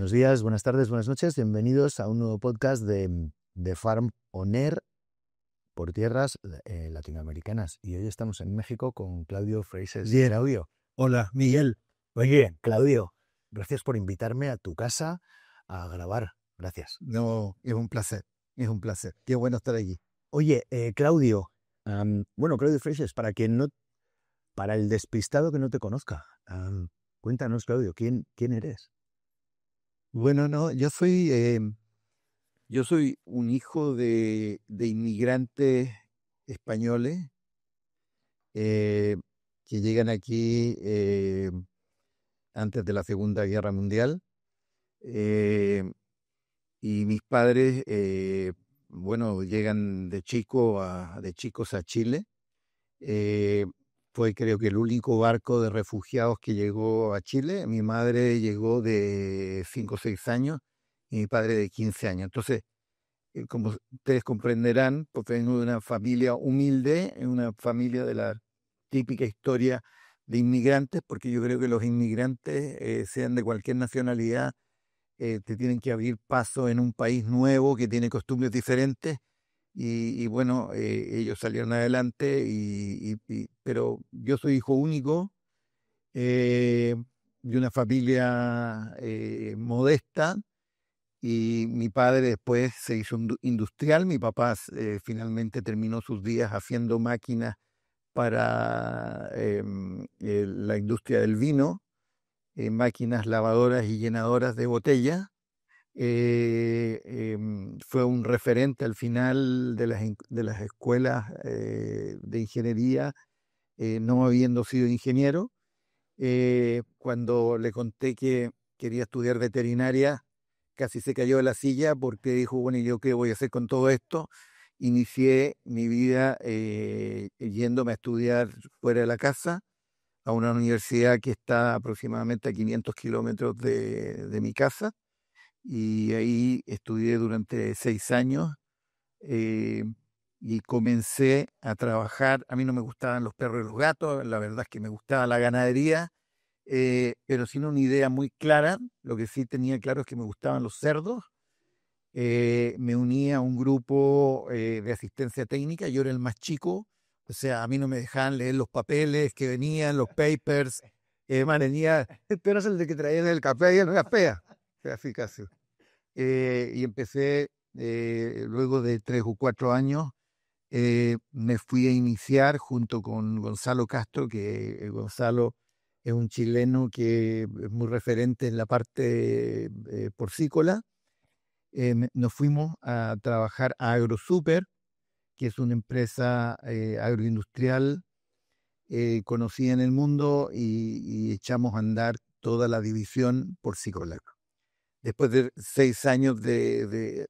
Buenos días, buenas tardes, buenas noches. Bienvenidos a un nuevo podcast de Farm On Air por tierras latinoamericanas. Y hoy estamos en México con Claudio Freixes Audio. Hola, Miguel. Oye, Claudio, gracias por invitarme a tu casa a grabar. Gracias. No, es un placer. Qué bueno estar aquí. Oye, Claudio, Claudio Freixes, para el despistado que no te conozca, cuéntanos, Claudio, ¿quién eres? Bueno, no, yo soy un hijo de inmigrantes españoles que llegan aquí antes de la Segunda Guerra Mundial. Y mis padres, llegan de chicos a Chile. Fue creo que el único barco de refugiados que llegó a Chile. Mi madre llegó de 5 o 6 años y mi padre de 15 años. Entonces, como ustedes comprenderán, pues vengo de una familia humilde, una familia de la típica historia de inmigrantes, porque yo creo que los inmigrantes, sean de cualquier nacionalidad, te tienen que abrir paso en un país nuevo que tiene costumbres diferentes. Ellos salieron adelante, pero yo soy hijo único de una familia modesta, y mi padre después se hizo industrial. Mi papá finalmente terminó sus días haciendo máquinas para la industria del vino, máquinas lavadoras y llenadoras de botella. Fue un referente al final de las escuelas de ingeniería, no habiendo sido ingeniero. Cuando le conté que quería estudiar veterinaria, casi se cayó de la silla porque dijo, bueno, ¿y yo qué voy a hacer con todo esto? Inicié mi vida yéndome a estudiar fuera de la casa, a una universidad que está aproximadamente a 500 kilómetros de mi casa. Y ahí estudié durante 6 años, eh, y comencé a trabajar. A mí no me gustaban los perros y los gatos, la verdad es que me gustaba la ganadería, pero sin una idea muy clara. Lo que sí tenía claro es que me gustaban los cerdos. Me uní a un grupo de asistencia técnica. Yo era el más chico, o sea, a mí no me dejaban leer los papeles que venían, los papers. Tenía, tú eras el de que traían el café y no era fea, así casi. Y empecé, luego de 3 o 4 años, me fui a iniciar junto con Gonzalo Castro, que Gonzalo es un chileno que es muy referente en la parte porcícola. Nos fuimos a trabajar a AgroSuper, que es una empresa agroindustrial conocida en el mundo, y echamos a andar toda la división porcícola. Después de 6 años de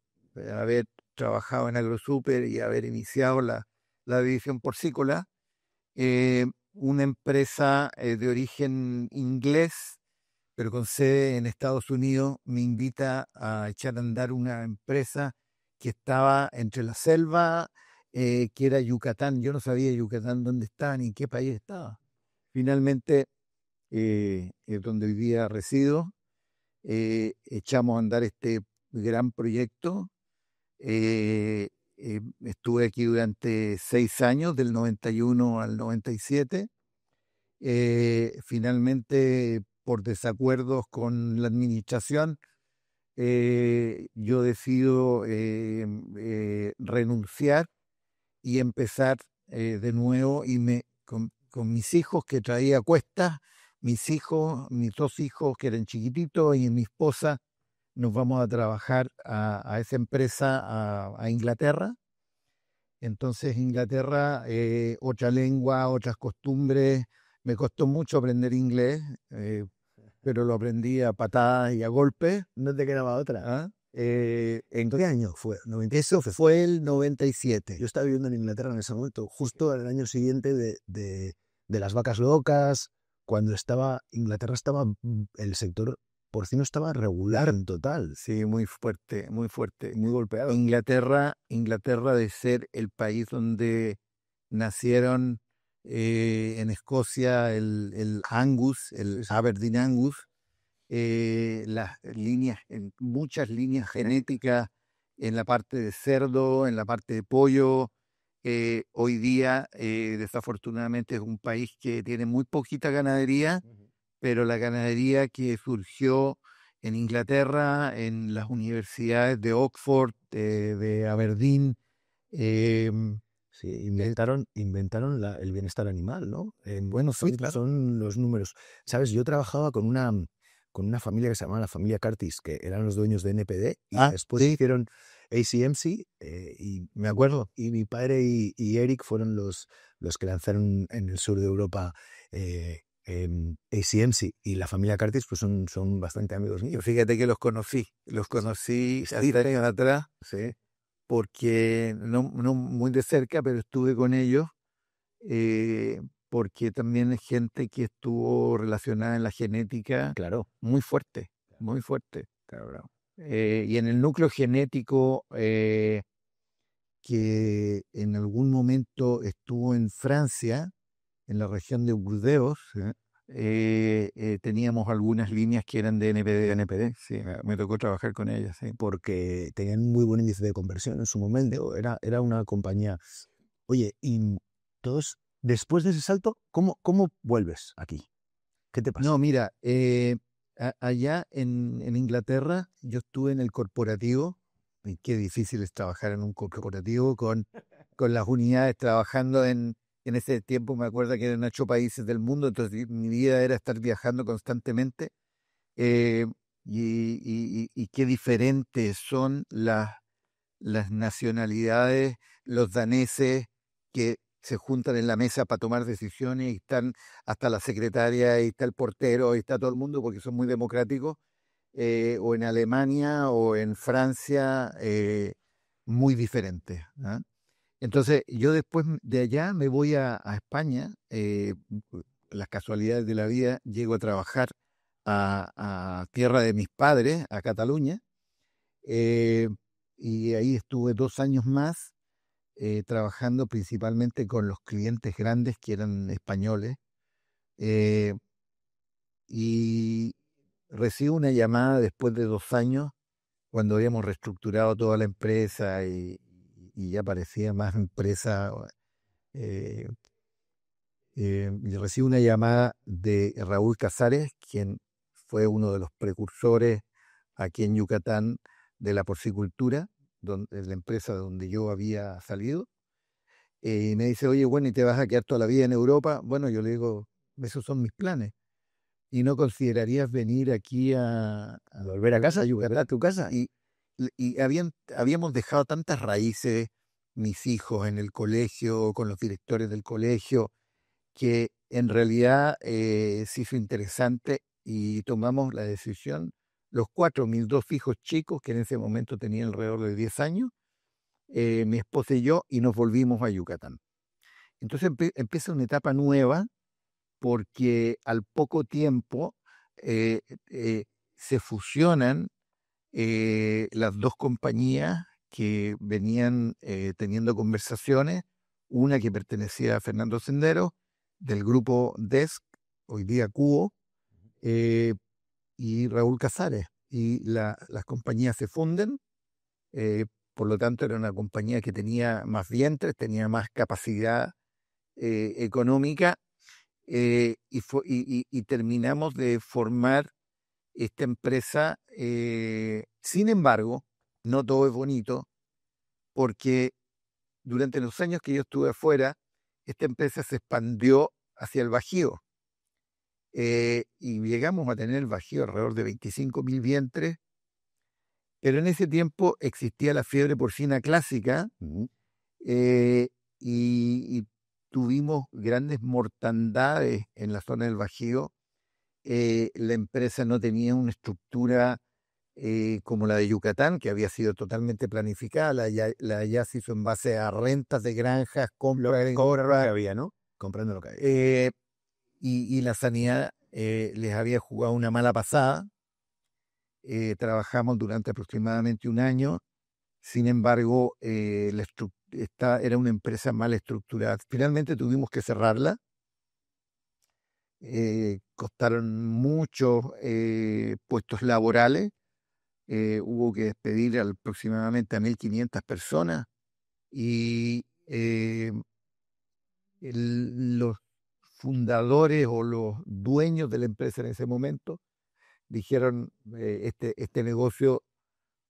haber trabajado en AgroSuper y haber iniciado la división porcícola, una empresa de origen inglés, pero con sede en Estados Unidos, me invita a echar a andar una empresa que estaba entre la selva, que era Yucatán. Yo no sabía Yucatán dónde estaba ni en qué país estaba. Finalmente, es donde hoy día resido. Echamos a andar este gran proyecto. Estuve aquí durante 6 años, del 91 al 97. Finalmente, por desacuerdos con la administración, yo decido renunciar y empezar de nuevo, con mis hijos que traía a cuestas. Mis 2 hijos que eran chiquititos, y mi esposa, nos vamos a trabajar a esa empresa a Inglaterra. Entonces, Inglaterra, otra lengua, otras costumbres. Me costó mucho aprender inglés, pero lo aprendí a patadas y a golpes. No te quedaba otra. ¿Ah? ¿En qué año fue? Eso fue el 97. Yo estaba viviendo en Inglaterra en ese momento, justo en el año siguiente de las vacas locas, cuando Inglaterra estaba, el sector porcino estaba regular en total. Sí, muy fuerte, muy golpeado. Inglaterra, de ser el país donde nacieron en Escocia el Angus, el Aberdeen Angus, las líneas, muchas líneas genéticas en la parte de cerdo, en la parte de pollo. Hoy día, desafortunadamente, es un país que tiene muy poquita ganadería, pero la ganadería que surgió en Inglaterra, en las universidades de Oxford, de Aberdeen, eh, Sí, inventaron el bienestar animal, ¿no? bueno, sí, claro. Son los números. Sabes, yo trabajaba con una familia que se llamaba la familia Curtis, que eran los dueños de NPD, y después Sí, hicieron ACMC, y me acuerdo. y mi padre y Eric fueron los que lanzaron en el sur de Europa ACMC, y la familia Curtis pues son bastante amigos míos. Fíjate que los conocí hace años atrás, Sí, porque no muy de cerca, pero estuve con ellos, porque también es gente que estuvo relacionada en la genética claro. muy fuerte, muy fuerte. Claro. Y en el núcleo genético, que en algún momento estuvo en Francia, en la región de Burdeos, teníamos algunas líneas que eran de NPD. NPD, sí, me tocó trabajar con ellas, sí. Porque tenían un muy buen índice de conversión en su momento. Era una compañía. Oye, y todos, después de ese salto, ¿cómo vuelves aquí? ¿Qué te pasa? No, mira, allá en Inglaterra yo estuve en el corporativo, y qué difícil es trabajar en un corporativo con las unidades trabajando en ese tiempo, me acuerdo que eran 8 países del mundo, entonces mi vida era estar viajando constantemente, eh, y qué diferentes son las nacionalidades, los daneses que se juntan en la mesa para tomar decisiones y están hasta la secretaria y está el portero y está todo el mundo porque son muy democráticos, o en Alemania o en Francia, muy diferentes. ¿Ah? Entonces yo después de allá me voy a España, las casualidades de la vida, llego a trabajar a tierra de mis padres, a Cataluña, eh, y ahí estuve 2 años más, trabajando principalmente con los clientes grandes que eran españoles, eh, y recibo una llamada después de 2 años, cuando habíamos reestructurado toda la empresa y ya parecía más empresa. eh, y recibo una llamada de Raúl Casares, quien fue uno de los precursores aquí en Yucatán de la porcicultura, la empresa donde yo había salido. Y me dice, oye, bueno, ¿y te vas a quedar toda la vida en Europa? Bueno, yo le digo, esos son mis planes. ¿Y no considerarías venir aquí a Volver a casa, Yucatán? a tu casa. Y habíamos dejado tantas raíces, mis hijos en el colegio, con los directores del colegio, que en realidad, se hizo interesante y tomamos la decisión, los cuatro, mis 2 hijos chicos, que en ese momento tenían alrededor de 10 años, mi esposa y yo, y nos volvimos a Yucatán. Entonces empieza una etapa nueva, porque al poco tiempo, eh, eh, se fusionan, las dos compañías que venían, teniendo conversaciones, una que pertenecía a Fernando Sendero, del grupo DESC, hoy día Cubo, eh, y Raúl Casares. Y las compañías se funden, eh, por lo tanto era una compañía que tenía más vientres, tenía más capacidad, económica, y terminamos de formar esta empresa. Sin embargo, no todo es bonito, porque durante los años que yo estuve afuera, esta empresa se expandió hacia el Bajío, y llegamos a tener el Bajío alrededor de 25.000 vientres, pero en ese tiempo existía la fiebre porcina clásica, eh, y tuvimos grandes mortandades en la zona del Bajío. La empresa no tenía una estructura, como la de Yucatán, que había sido totalmente planificada. La de allá se hizo en base a rentas de granjas, compra de Comprar lo que compra, había, ¿no? Comprando lo que había. y la sanidad, les había jugado una mala pasada. Trabajamos durante aproximadamente un año. Sin embargo, esta era una empresa mal estructurada. Finalmente tuvimos que cerrarla, costaron muchos puestos laborales. Hubo que despedir aproximadamente a 1.500 personas y los fundadores o los dueños de la empresa en ese momento dijeron, este negocio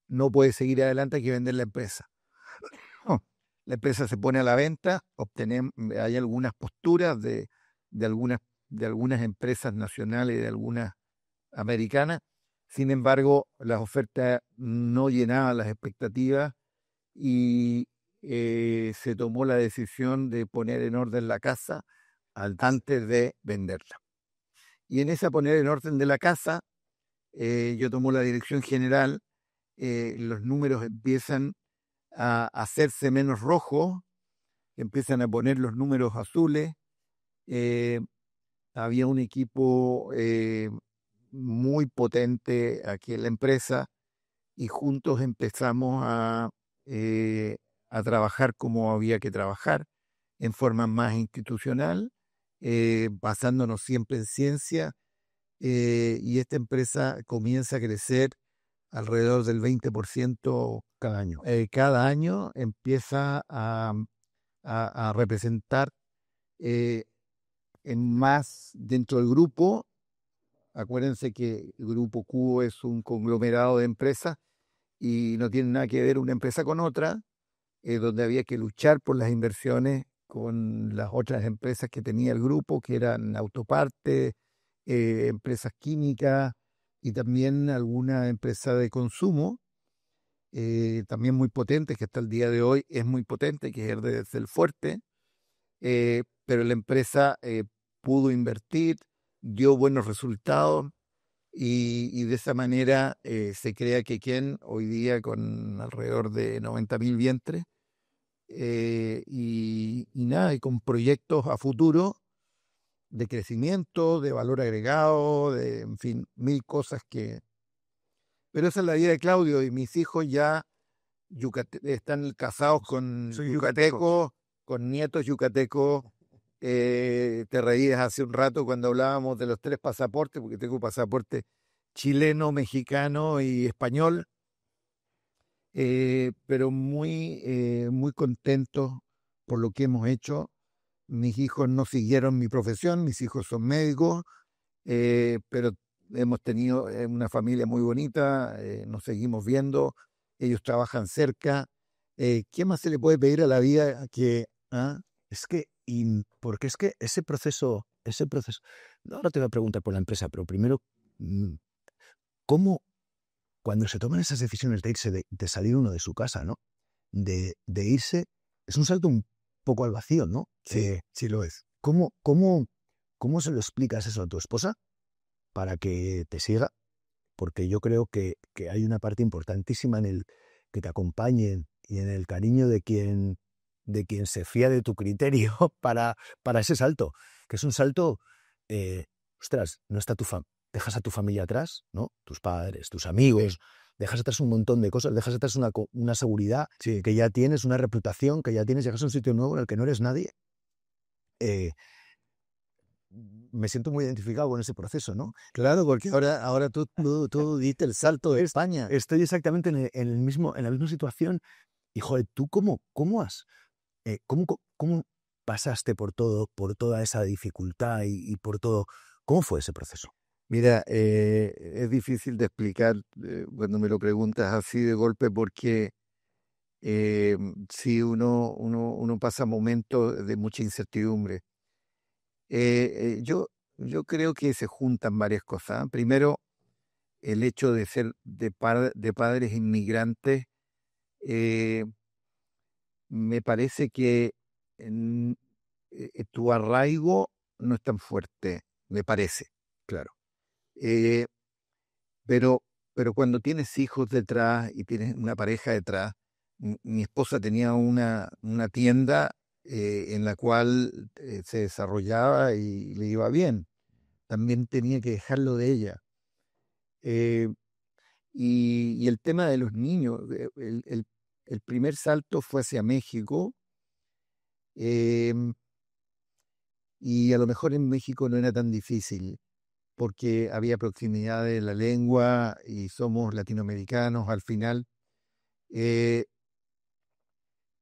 no puede seguir adelante, hay que vender la empresa. La empresa se pone a la venta, hay algunas posturas de algunas empresas nacionales y de algunas americanas. Sin embargo, las ofertas no llenaban las expectativas y se tomó la decisión de poner en orden la casa antes de venderla. Y en esa poner en orden de la casa, yo tomo la dirección general, los números empiezan a hacerse menos rojos, empiezan a poner los números azules. Había un equipo muy potente aquí en la empresa y juntos empezamos a trabajar como había que trabajar, en forma más institucional, basándonos siempre en ciencia, y esta empresa comienza a crecer alrededor del 20% cada año. Cada año empieza a representar en más dentro del grupo. Acuérdense que el Grupo Cubo es un conglomerado de empresas y no tiene nada que ver una empresa con otra, donde había que luchar por las inversiones con las otras empresas que tenía el grupo, que eran autopartes, empresas químicas y también alguna empresa de consumo, también muy potente, que hasta el día de hoy es muy potente, que es desde el Fuerte, pero la empresa pudo invertir, dio buenos resultados y de esa manera se crea Quequén hoy día con alrededor de 90.000 vientres y nada, y con proyectos a futuro de crecimiento, de valor agregado, en fin, mil cosas que... Pero esa es la vida de Claudio y mis hijos ya están casados con yucatecos, con nietos yucatecos. Te reías hace un rato cuando hablábamos de los 3 pasaportes, porque tengo pasaporte chileno, mexicano y español, pero muy contentos por lo que hemos hecho. Mis hijos no siguieron mi profesión, mis hijos son médicos, pero hemos tenido una familia muy bonita, nos seguimos viendo, ellos trabajan cerca. ¿Qué más se le puede pedir a la vida que... ¿ah? Es que, porque es que ese proceso, no, ahora te voy a preguntar por la empresa, pero primero, ¿cómo cuando se toman esas decisiones de irse, de salir uno de su casa, ¿no? De irse, es un salto un poco al vacío, ¿no? Sí, sí lo es. ¿Cómo se lo explicas eso a tu esposa para que te siga? Porque yo creo que hay una parte importantísima en el que te acompañen y en el cariño de quien se fía de tu criterio para ese salto, que es un salto, ostras, no está dejas a tu familia atrás, ¿no? Tus padres, tus amigos, dejas atrás un montón de cosas, dejas atrás una seguridad que ya tienes, una reputación que ya tienes, llegas a un sitio nuevo en el que no eres nadie. Me siento muy identificado con ese proceso, ¿no? Claro, porque ahora tú diste el salto de España. Estoy exactamente en la misma situación. Y, joder, ¿tú cómo pasaste por toda esa dificultad y por todo? ¿Cómo fue ese proceso? Mira, es difícil de explicar cuando me lo preguntas así de golpe porque sí, uno pasa momentos de mucha incertidumbre. Yo creo que se juntan varias cosas. Primero, el hecho de ser de padres inmigrantes, eh, me parece que tu arraigo no es tan fuerte, me parece, claro. Eh, pero, pero cuando tienes hijos detrás y tienes una pareja detrás, mi esposa tenía una tienda en la cual se desarrollaba y le iba bien. También tenía que dejarlo de ella. Eh, y el tema de los niños, el primer salto fue hacia México, y a lo mejor en México no era tan difícil, porque había proximidad de la lengua y somos latinoamericanos al final.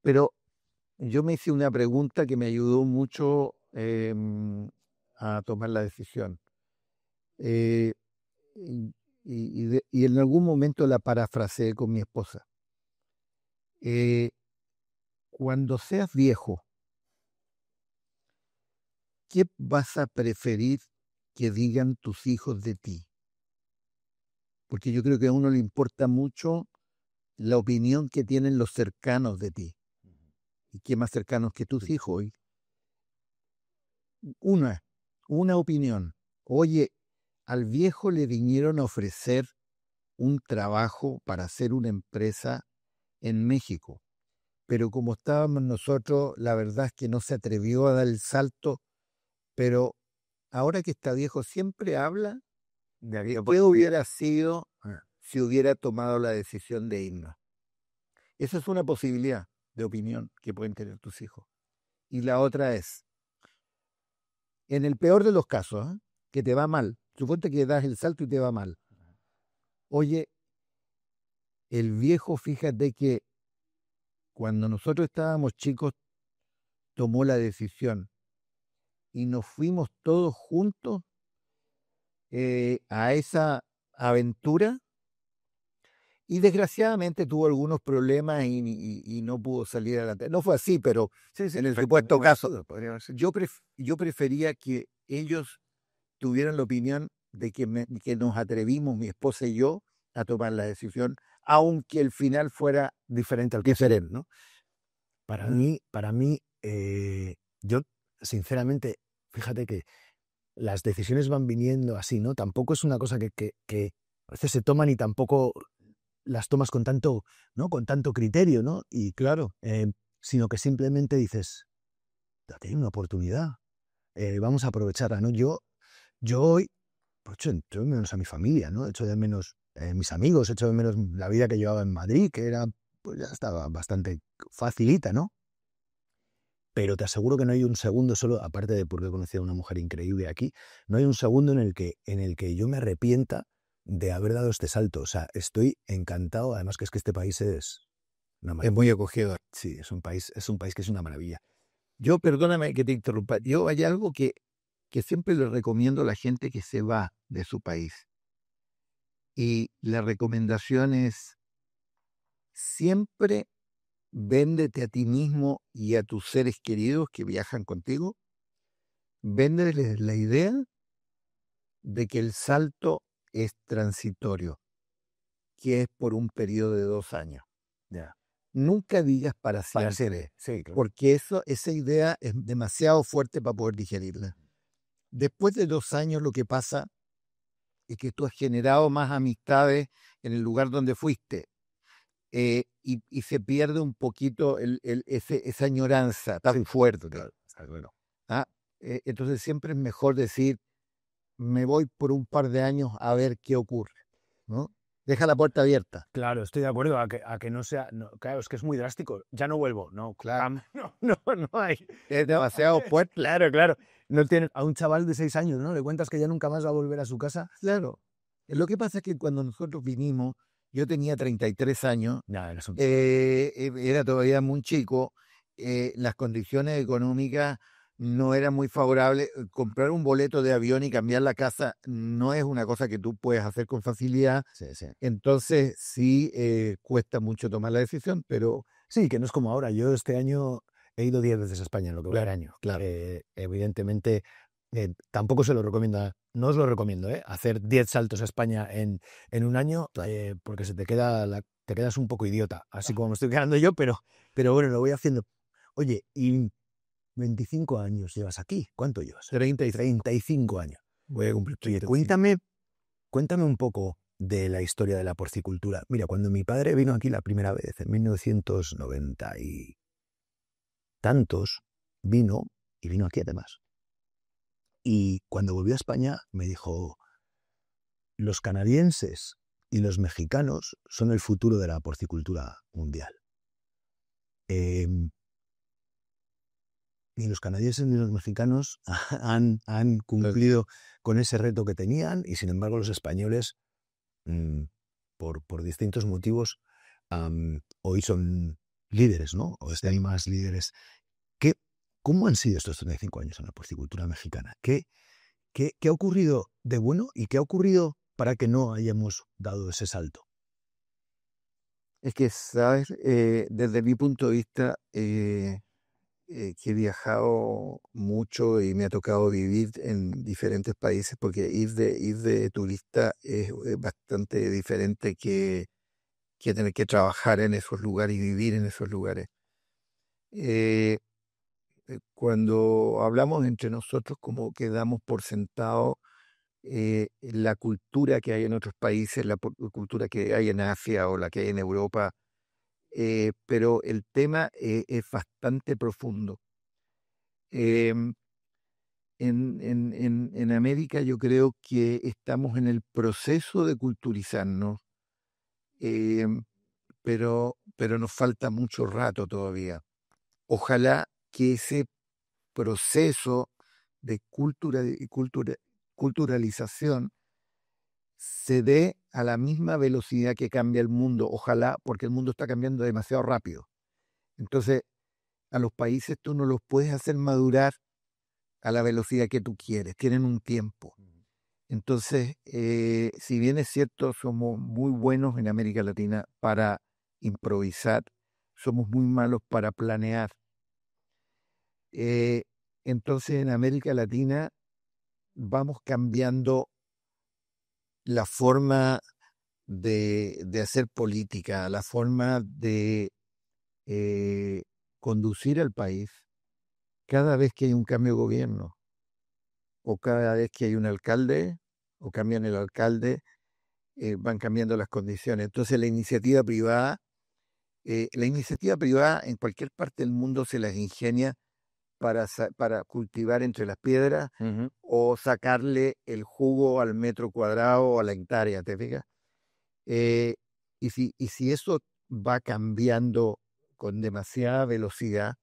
Pero yo me hice una pregunta que me ayudó mucho a tomar la decisión. Eh, y en algún momento la parafraseé con mi esposa. Cuando seas viejo, ¿qué vas a preferir que digan tus hijos de ti? Porque yo creo que a uno le importa mucho la opinión que tienen los cercanos de ti. ¿Y qué más cercanos que tus hijos? Una opinión. Oye, al viejo le vinieron a ofrecer un trabajo para hacer una empresa en México. Pero como estábamos nosotros, la verdad es que no se atrevió a dar el salto, pero ahora que está viejo siempre habla de qué hubiera sido si hubiera tomado la decisión de irnos. Esa es una posibilidad de opinión que pueden tener tus hijos. Y la otra es, en el peor de los casos, que te va mal, suponte que das el salto y te va mal. Oye, el viejo, fíjate que cuando nosotros estábamos chicos, tomó la decisión y nos fuimos todos juntos a esa aventura y desgraciadamente tuvo algunos problemas y no pudo salir adelante. No fue así, pero en el supuesto caso, yo prefería que ellos tuvieran la opinión de que nos atrevimos, mi esposa y yo, a tomar la decisión, aunque el final fuera diferente al diferente, ¿no? Para mí, yo sinceramente, fíjate que las decisiones van viniendo así, ¿no? Tampoco es una cosa que a veces se toman y tampoco las tomas con tanto, ¿no? Con tanto criterio, ¿no? Y Claro. sino que simplemente dices, date una oportunidad, vamos a aprovecharla, ¿no? Yo hoy, pues echo de menos a mi familia, ¿no? Echo de menos mis amigos, echo de menos la vida que llevaba en Madrid, que era, pues ya estaba bastante facilita, ¿no? Pero te aseguro que no hay un segundo solo, aparte de porque he conocido a una mujer increíble aquí, no hay un segundo en el que yo me arrepienta de haber dado este salto. O sea, estoy encantado, además que es que este país es una maravilla. Es muy acogedor. Sí, es un país que es una maravilla. Yo, perdóname que te interrumpa, yo hay algo que siempre le recomiendo a la gente que se va de su país. Y la recomendación es siempre véndete a ti mismo y a tus seres queridos que viajan contigo. Véndeles la idea de que el salto es transitorio, que es por un periodo de 2 años. Ya. Nunca digas para Para siempre, sí, claro. porque esa idea es demasiado fuerte para poder digerirla. Después de 2 años lo que pasa es que tú has generado más amistades en el lugar donde fuiste y se pierde un poquito esa añoranza tan fuerte. Claro, está claro. Entonces siempre es mejor decir, me voy por un par de años a ver qué ocurre, ¿no? Deja la puerta abierta. Claro, estoy de acuerdo a que no sea. No, claro, es que es muy drástico. Ya no vuelvo. No, Claro. no hay. Es demasiado fuerte. Claro. No tiene, a un chaval de 6 años, ¿no? Le cuentas que ya nunca más va a volver a su casa. Claro. Lo que pasa es que cuando nosotros vinimos, yo tenía 33 años, era todavía muy chico, las condiciones económicas no eran muy favorables. Comprar un boleto de avión y cambiar la casa no es una cosa que tú puedes hacer con facilidad. Sí. Entonces sí cuesta mucho tomar la decisión, pero Sí, que no es como ahora. Yo este año he ido 10 veces a España en lo que va del año. claro. Evidentemente, tampoco se lo recomiendo, no os lo recomiendo, hacer 10 saltos a España en un año, porque te quedas un poco idiota, así como me estoy quedando yo, pero bueno, lo voy haciendo. Oye, y 25 años llevas aquí. ¿Cuánto llevas? 35 años. Voy a cumplir. Oye, cuéntame un poco de la historia de la porcicultura. Mira, cuando mi padre vino aquí la primera vez, en 1990 y tantos, vino aquí además. Y cuando volvió a España me dijo, los canadienses y los mexicanos son el futuro de la porcicultura mundial. ni los canadienses ni los mexicanos han cumplido con ese reto que tenían, y sin embargo los españoles, por distintos motivos, hoy son líderes, ¿no? O están más líderes. ¿Cómo han sido estos 35 años en la porcicultura mexicana? ¿Qué ha ocurrido de bueno y qué ha ocurrido para que no hayamos dado ese salto? Es que, ¿sabes? Desde mi punto de vista, que he viajado mucho y me ha tocado vivir en diferentes países, porque ir de turista es bastante diferente que tener que trabajar en esos lugares y vivir en esos lugares. Cuando hablamos entre nosotros, como que damos por sentado la cultura que hay en otros países, la cultura que hay en Asia o la que hay en Europa, pero el tema es bastante profundo. Em, en América yo creo que estamos en el proceso de culturizarnos, em, pero nos falta mucho rato todavía. Ojalá que ese proceso de culturalización se dé a la misma velocidad que cambia el mundo. Ojalá, porque el mundo está cambiando demasiado rápido. Entonces, a los países tú no los puedes hacer madurar a la velocidad que tú quieres, tienen un tiempo. Entonces, si bien es cierto, somos muy buenos en América Latina para improvisar, somos muy malos para planear. Entonces, en América Latina vamos cambiando la forma de hacer política, la forma de conducir al país cada vez que hay un cambio de gobierno, o cada vez que hay un alcalde, o cambian el alcalde, van cambiando las condiciones. Entonces la iniciativa privada en cualquier parte del mundo se las ingenia para cultivar entre las piedras o sacarle el jugo al metro cuadrado o a la hectárea, ¿te fijas? Y si eso va cambiando con demasiada velocidad,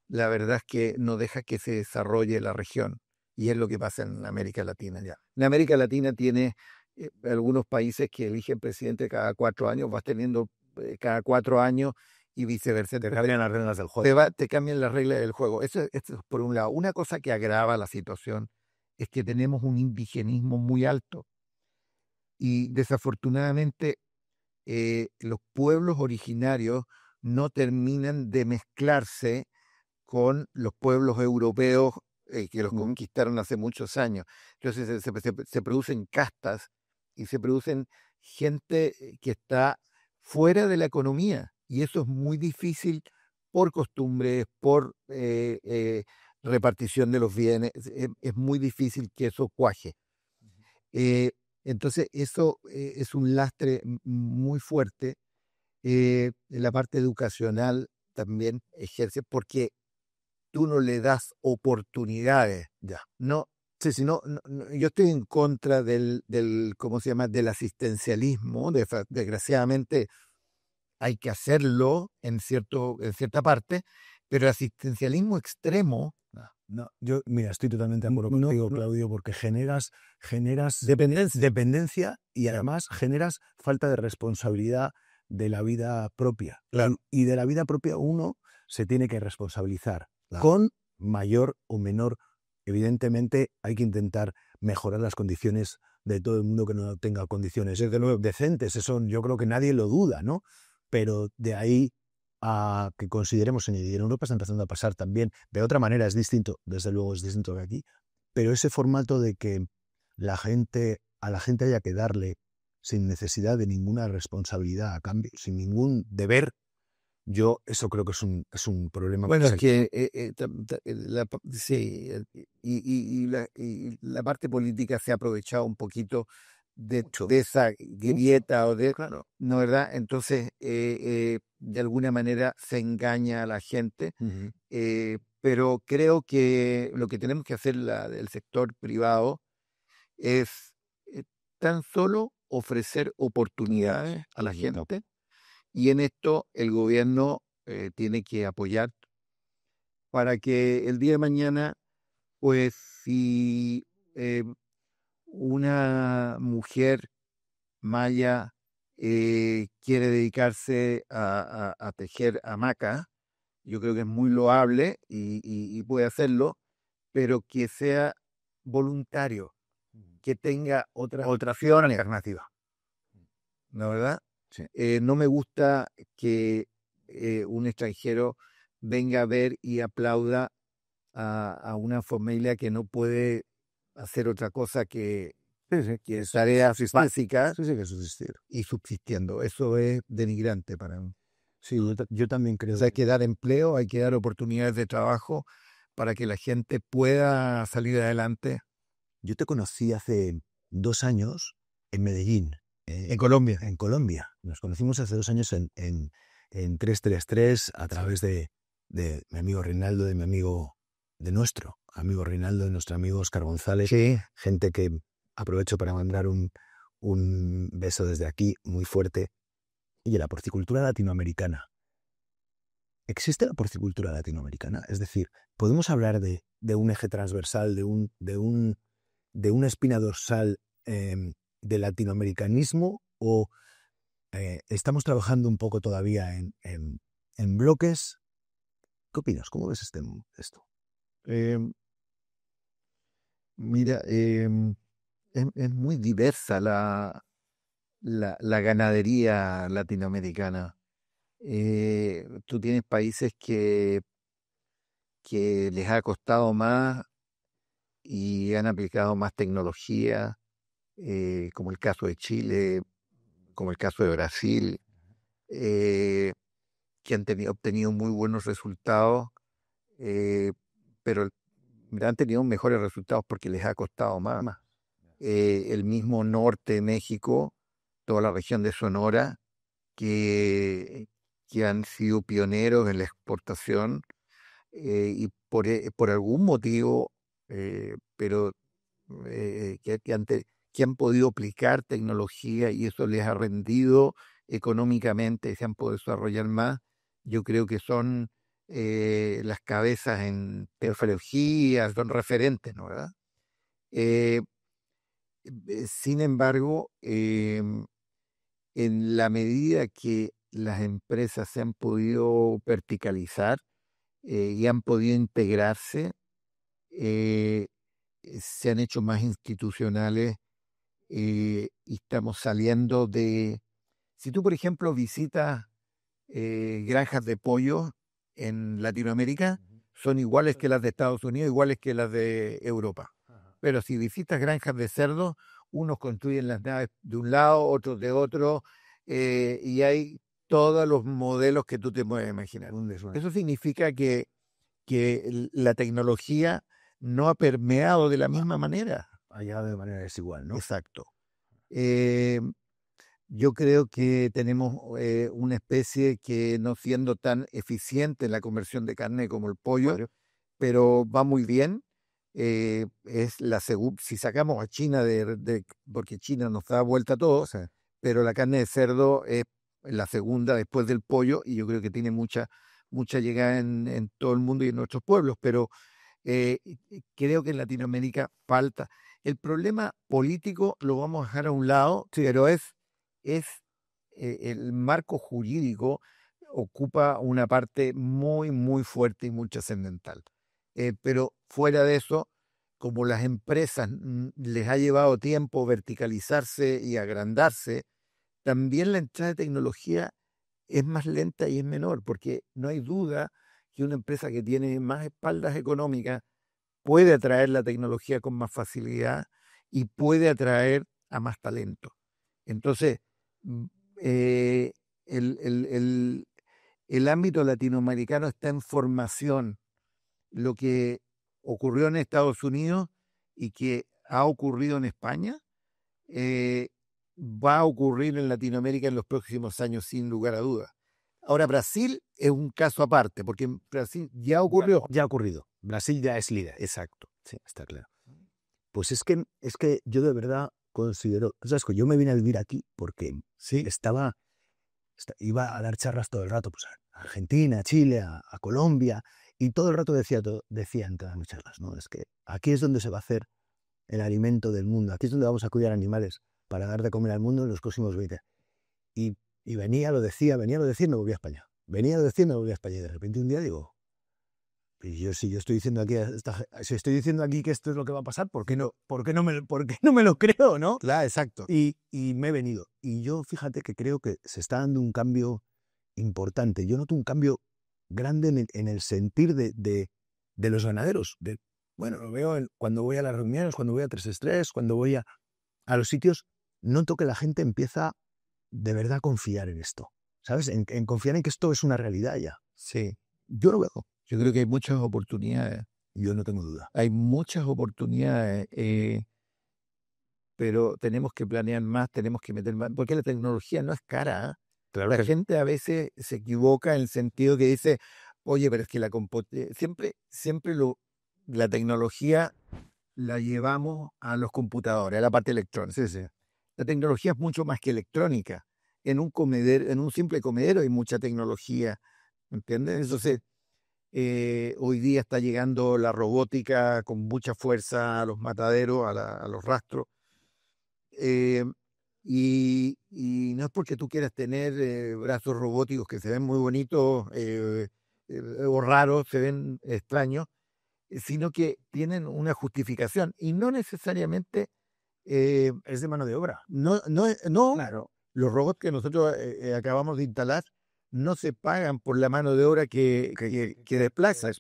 la verdad es que no deja que se desarrolle la región. Y es lo que pasa en América Latina ya. En América Latina tiene algunos países que eligen presidente cada 4 años, vas teniendo cada 4 años y viceversa. Te cambian las reglas del juego. Te cambian las reglas del juego. Eso es por un lado. Una cosa que agrava la situación es que tenemos un indigenismo muy alto. Y desafortunadamente los pueblos originarios no terminan de mezclarse con los pueblos europeos que los conquistaron hace muchos años. Entonces se producen castas y se producen gente que está fuera de la economía, y eso es muy difícil por costumbres, por repartición de los bienes. Es muy difícil que eso cuaje. Entonces eso es un lastre muy fuerte. La parte educacional también ejerce, porque tú no le das oportunidades. Ya. No, sí, no, yo estoy en contra del ¿cómo se llama?, del asistencialismo. Desgraciadamente hay que hacerlo en cierta parte, pero el asistencialismo extremo. No, yo, mira, estoy totalmente de acuerdo contigo, Claudio, porque generas dependencia y además generas falta de responsabilidad de la vida propia. Claro. Y de la vida propia uno se tiene que responsabilizar, Claro, con mayor o menor. Evidentemente hay que intentar mejorar las condiciones de todo el mundo que no tenga condiciones decentes. Eso yo creo que nadie lo duda, ¿no? Pero de ahí a que consideremos, y en Europa está empezando a pasar también, de otra manera es distinto, desde luego es distinto que aquí, pero ese formato de que a la gente haya que darle, sin necesidad de ninguna responsabilidad a cambio, sin ningún deber, yo eso creo que es un problema. bueno, es que sí, y la parte política se ha aprovechado un poquito de esa grieta o de, Claro. ¿no, verdad? Entonces, de alguna manera se engaña a la gente. Pero creo que lo que tenemos que hacer del sector privado es tan solo ofrecer oportunidades a la gente, y en esto el gobierno tiene que apoyar para que el día de mañana, pues si una mujer maya quiere dedicarse a tejer hamaca, yo creo que es muy loable y puede hacerlo, pero que sea voluntario, que tenga otra opción alternativa, ¿no verdad? Sí. No me gusta que un extranjero venga a ver y aplauda a una familia que no puede hacer otra cosa que tareas básicas Sí, que subsistir. y subsistiendo. Eso es denigrante para mí. Sí, yo también creo O sea, hay que dar empleo, hay que dar oportunidades de trabajo para que la gente pueda salir adelante. Yo te conocí hace 2 años en Medellín, En Colombia. en Colombia. Nos conocimos hace 2 años en 333 a través de mi amigo Reinaldo, de nuestro amigo Reinaldo, de nuestro amigo Oscar González. Sí. Gente que aprovecho para mandar un beso desde aquí muy fuerte. Y la porcicultura latinoamericana. ¿Existe la porcicultura latinoamericana? Es decir, ¿podemos hablar de un eje transversal, de una espina dorsal de latinoamericanismo o estamos trabajando un poco todavía en bloques? ¿Qué opinas? ¿Cómo ves esto? Eh, Mira, es muy diversa la ganadería latinoamericana. Tú tienes países que les ha costado más y han aplicado más tecnología, como el caso de Chile, como el caso de Brasil, eh, que obtenido muy buenos resultados, eh, pero han tenido mejores resultados porque les ha costado más. El mismo norte de México, toda la región de Sonora, que, que han sido pioneros en la exportación y por algún motivo, pero que han podido aplicar tecnología y eso les ha rendido económicamente, se han podido desarrollar más. Yo creo que son las cabezas en tecnología, son referentes, ¿no? ¿Verdad? Eh, Sin embargo, en la medida que las empresas se han podido verticalizar y han podido integrarse, eh, se han hecho más institucionales y estamos saliendo de... Si tú, por ejemplo, visitas granjas de pollo en Latinoamérica, son iguales que las de Estados Unidos, iguales que las de Europa. Pero si visitas granjas de cerdo, unos construyen las naves de un lado, otros de otro, y hay todos los modelos que tú te puedes imaginar. Eso significa que la tecnología no ha permeado de la misma manera. Ha llegado de manera desigual, ¿no? Exacto. Yo creo que tenemos una especie que no siendo tan eficiente en la conversión de carne como el pollo, pero va muy bien. Es si sacamos a China porque China nos da vuelta a todo, pero la carne de cerdo es la segunda después del pollo y yo creo que tiene mucha llegada en todo el mundo y en nuestros pueblos, pero creo que en Latinoamérica falta. El problema político lo vamos a dejar a un lado, pero es el marco jurídico ocupa una parte muy, muy fuerte y muy trascendental. Pero fuera de eso, como las empresas les ha llevado tiempo verticalizarse y agrandarse, también la entrada de tecnología es más lenta y es menor, porque no hay duda que una empresa que tiene más espaldas económicas puede atraer la tecnología con más facilidad y puede atraer a más talento. Entonces, mm, eh, el, el- el- el ámbito latinoamericano está en formación. Lo que ocurrió en Estados Unidos y que ha ocurrido en España, eh, va a ocurrir en Latinoamérica en los próximos años, sin lugar a dudas. Ahora, Brasil es un caso aparte, porque en Brasil ya ocurrió. Ya ha ocurrido. Brasil ya es líder. Exacto. Sí, está claro. Pues es que yo de verdad considero, ¿sabes? Que yo me vine a vivir aquí porque Sí, iba a dar charlas todo el rato, pues a Argentina, a Chile, a Colombia, Y todo el rato decía en todas mis charlas, ¿no? Es que aquí es donde se va a hacer el alimento del mundo, aquí es donde vamos a cuidar animales para dar de comer al mundo en los próximos 20. Y venía, lo decía, y me volvía a España. Venía, lo decía, me volvía a España. Y de repente un día digo, si yo estoy diciendo aquí, si estoy diciendo aquí que esto es lo que va a pasar, por qué no me lo creo, no? Claro, exacto. Y me he venido. Y yo, fíjate que creo que se está dando un cambio importante. Yo noto un cambio grande en el sentir de los ganaderos. Bueno, lo veo cuando voy a las reuniones, cuando voy a 3x3, cuando voy a los sitios, noto que la gente empieza de verdad a confiar en esto. ¿Sabes? En confiar en que esto es una realidad ya. Sí, Yo lo veo. yo creo que hay muchas oportunidades. Yo no tengo duda. Hay muchas oportunidades, pero tenemos que planear más, tenemos que meter más, porque la tecnología no es cara. ¿Eh? Claro La que gente a veces se equivoca en el sentido que dice, oye, pero es que siempre la tecnología la llevamos a los computadores, a la parte electrónica. sí, sí. La tecnología es mucho más que electrónica. En un comedero, en un simple comedero hay mucha tecnología, ¿entiendes? Entonces, hoy día está llegando la robótica con mucha fuerza a los mataderos, a los rastros. Eh, y no es porque tú quieras tener brazos robóticos que se ven muy bonitos o raros, se ven extraños, sino que tienen una justificación y no necesariamente Es de mano de obra. no, Claro. los robots que nosotros acabamos de instalar no se pagan por la mano de obra que desplaza,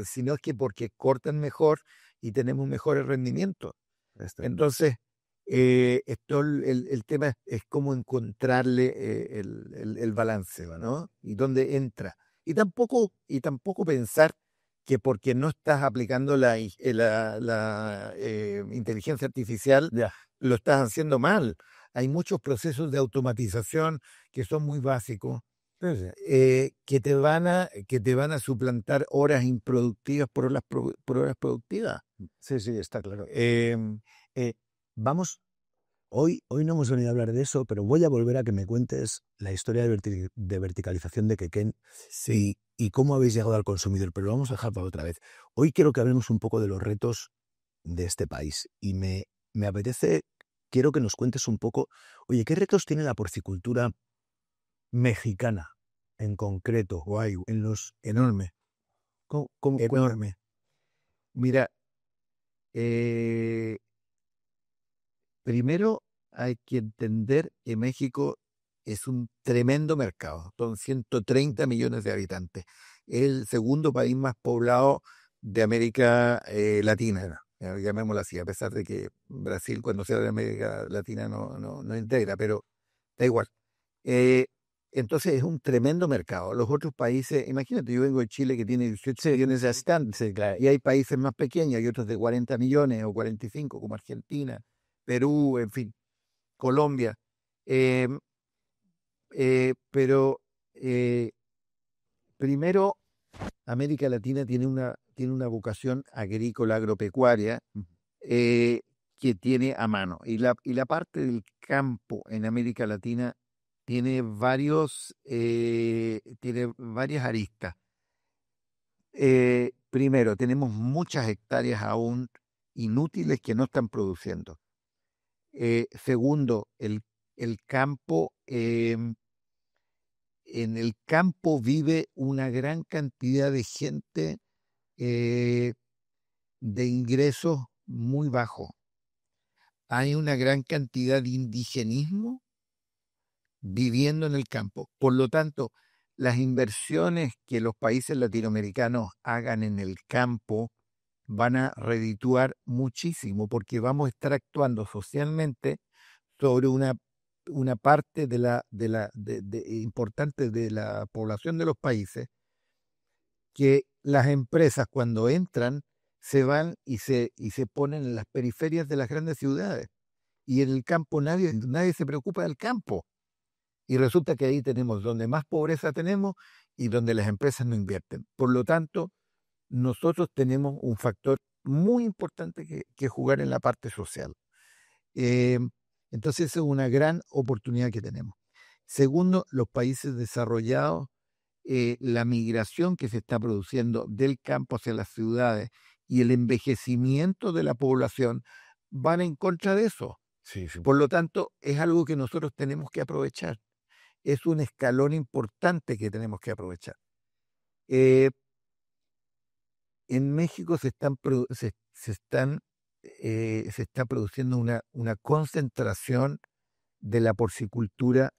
sino es que porque cortan mejor y tenemos mejores rendimientos. Entonces, el tema es cómo encontrarle el balance, ¿no? Y dónde entra. Y tampoco pensar que porque no estás aplicando la inteligencia artificial, Ya. lo estás haciendo mal. Hay muchos procesos de automatización que son muy básicos, que te van a suplantar horas improductivas por horas productivas. Sí, sí, está claro. Vamos, hoy no hemos venido a hablar de eso, pero voy a volver a que me cuentes la historia de verticalización de Quequén Sí, y cómo habéis llegado al consumidor, pero lo vamos a dejar para otra vez. Hoy quiero que hablemos un poco de los retos de este país y me apetece, quiero que nos cuentes un poco, oye, ¿qué retos tiene la porcicultura mexicana en concreto? guay, En los, enorme, ¿cómo? enorme. Mira, primero hay que entender que México es un tremendo mercado. Son 130 millones de habitantes. Es el segundo país más poblado de América Latina, llamémoslo así, a pesar de que Brasil, cuando sea de América Latina, no integra, pero da igual. Eh, entonces es un tremendo mercado. Los otros países, imagínate, yo vengo de Chile que tiene 18 millones de habitantes, Sí, claro. y hay países más pequeños, y otros de 40 millones o 45, como Argentina, Perú, en fin, Colombia. Eh, pero primero, América Latina tiene una vocación agrícola, agropecuaria, eh, que tiene a mano. Y la parte del campo en América Latina tiene varias aristas. Primero, tenemos muchas hectáreas aún inútiles que no están produciendo. Segundo, el campo, en el campo vive una gran cantidad de gente eh, de ingresos muy bajos. Hay una gran cantidad de indigenismo viviendo en el campo. Por lo tanto, las inversiones que los países latinoamericanos hagan en el campo van a redituar muchísimo porque vamos a estar actuando socialmente sobre una parte importante de la población de los países, que las empresas cuando entran se van y se ponen en las periferias de las grandes ciudades. Y en el campo nadie se preocupa del campo. Y resulta que ahí tenemos donde más pobreza tenemos y donde las empresas no invierten. Por lo tanto, nosotros tenemos un factor muy importante que jugar en la parte social. Eh, entonces, esa es una gran oportunidad que tenemos. Segundo, los países desarrollados la migración que se está produciendo del campo hacia las ciudades y el envejecimiento de la población van en contra de eso. Sí, sí. Por lo tanto, es algo que nosotros tenemos que aprovechar. Es un escalón importante que tenemos que aprovechar. En México se está produciendo una concentración de la porcicultura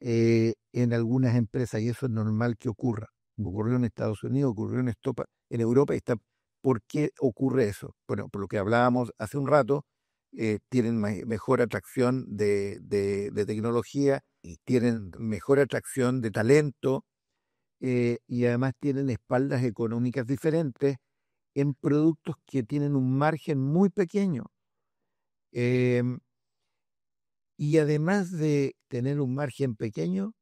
en algunas empresas, y eso es normal que ocurra. Ocurrió en Estados Unidos, ocurrió en Europa. ¿Por qué ocurre eso? Bueno, por lo que hablábamos hace un rato, tienen mejor atracción de tecnología, tienen mejor atracción de talento, y además tienen espaldas económicas diferentes en productos que tienen un margen muy pequeño. Em, y además de tener un margen pequeño,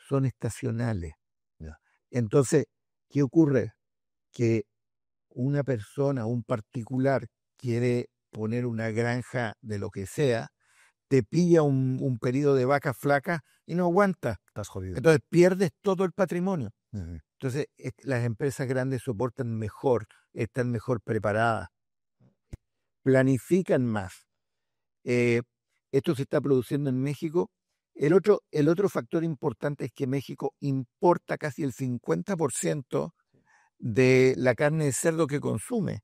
son estacionales. Ya. Entonces, ¿qué ocurre? Que una persona, un particular, quiere poner una granja de lo que sea, te pilla un periodo de vacas flacas y no aguanta. Estás jodido. Entonces pierdes todo el patrimonio. Ujú. Entonces, las empresas grandes soportan mejor, están mejor preparadas, planifican más. Esto se está produciendo en México. El otro factor importante es que México importa casi el 50% de la carne de cerdo que consume.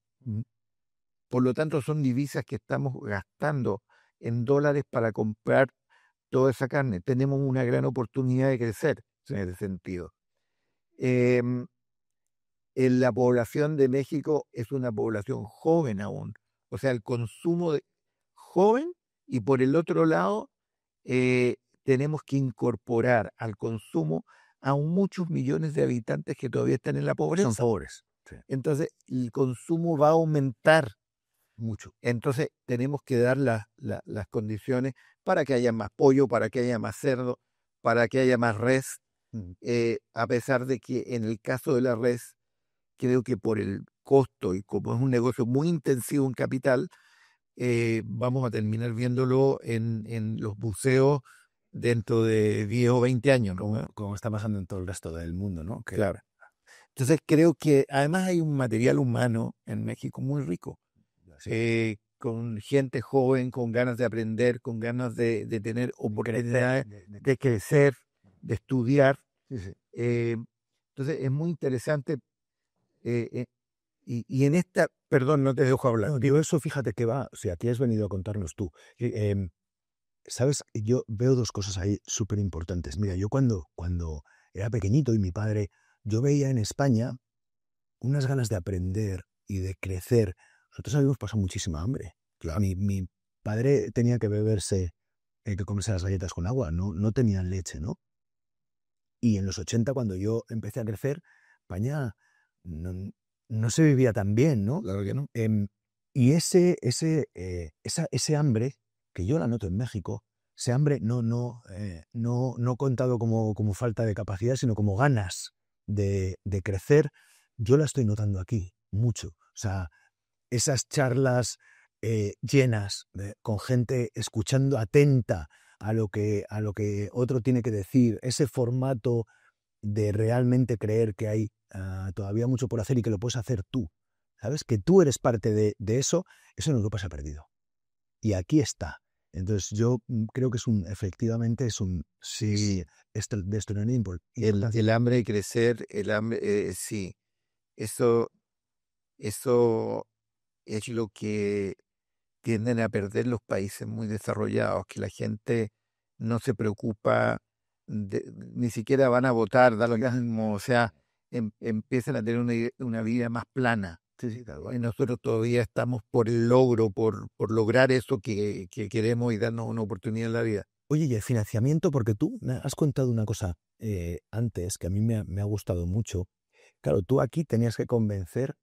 Por lo tanto, son divisas que estamos gastando en dólares para comprar toda esa carne. Tenemos una gran oportunidad de crecer en ese sentido. En la población de México es una población joven aún. O sea, el consumo joven, y por el otro lado, tenemos que incorporar al consumo a muchos millones de habitantes que todavía están en la pobreza. Son pobres. Sí. Entonces, el consumo va a aumentar Mucho. Entonces, tenemos que dar las condiciones para que haya más pollo, para que haya más cerdo, para que haya más res, a pesar de que en el caso de la res, creo que por el costo y como es un negocio muy intensivo en capital, vamos a terminar viéndolo en los buceos dentro de 10 o 20 años, ¿no? Como está pasando en todo el resto del mundo, ¿no? Que Claro. Entonces creo que además hay un material humano en México muy rico, con gente joven, con ganas de aprender, con ganas de tener oportunidades de crecer, de estudiar. Sí, sí. Entonces es muy interesante. Y en esta, perdón, no te dejo hablar. No, digo, eso fíjate que va, o sea, aquí has venido a contarnos tú. ¿Sabes? Yo veo dos cosas ahí súper importantes. Mira, yo cuando era pequeñito y mi padre, yo veía en España unas ganas de aprender y de crecer. Nosotros habíamos pasado muchísima hambre. Claro. Mi padre tenía que beberse, que comerse las galletas con agua, no tenían leche, ¿no? Y en los 80, cuando yo empecé a crecer, España no se vivía tan bien, ¿no? Claro que no. Y ese hambre, que yo la noto en México, ese hambre no contado como falta de capacidad, sino como ganas de crecer, yo la estoy notando aquí mucho. O sea, esas charlas llenas, con gente escuchando atenta a lo que otro tiene que decir, ese formato de realmente creer que hay todavía mucho por hacer y que lo puedes hacer tú. ¿Sabes? Que tú eres parte de eso en Europa se ha perdido. Y aquí está. Entonces yo creo que efectivamente es un... Sí, de esto no es el hambre de crecer, el hambre, sí. Eso es lo que tienden a perder los países muy desarrollados, que la gente no se preocupa, ni siquiera van a votar, da lo mismo, o sea, empiezan a tener una vida más plana. Sí, claro. Y nosotros todavía estamos por el logro, por lograr eso que queremos y darnos una oportunidad en la vida. Oye, y el financiamiento, porque tú me has contado una cosa antes que a mí me ha gustado mucho. Claro, tú aquí tenías que convencer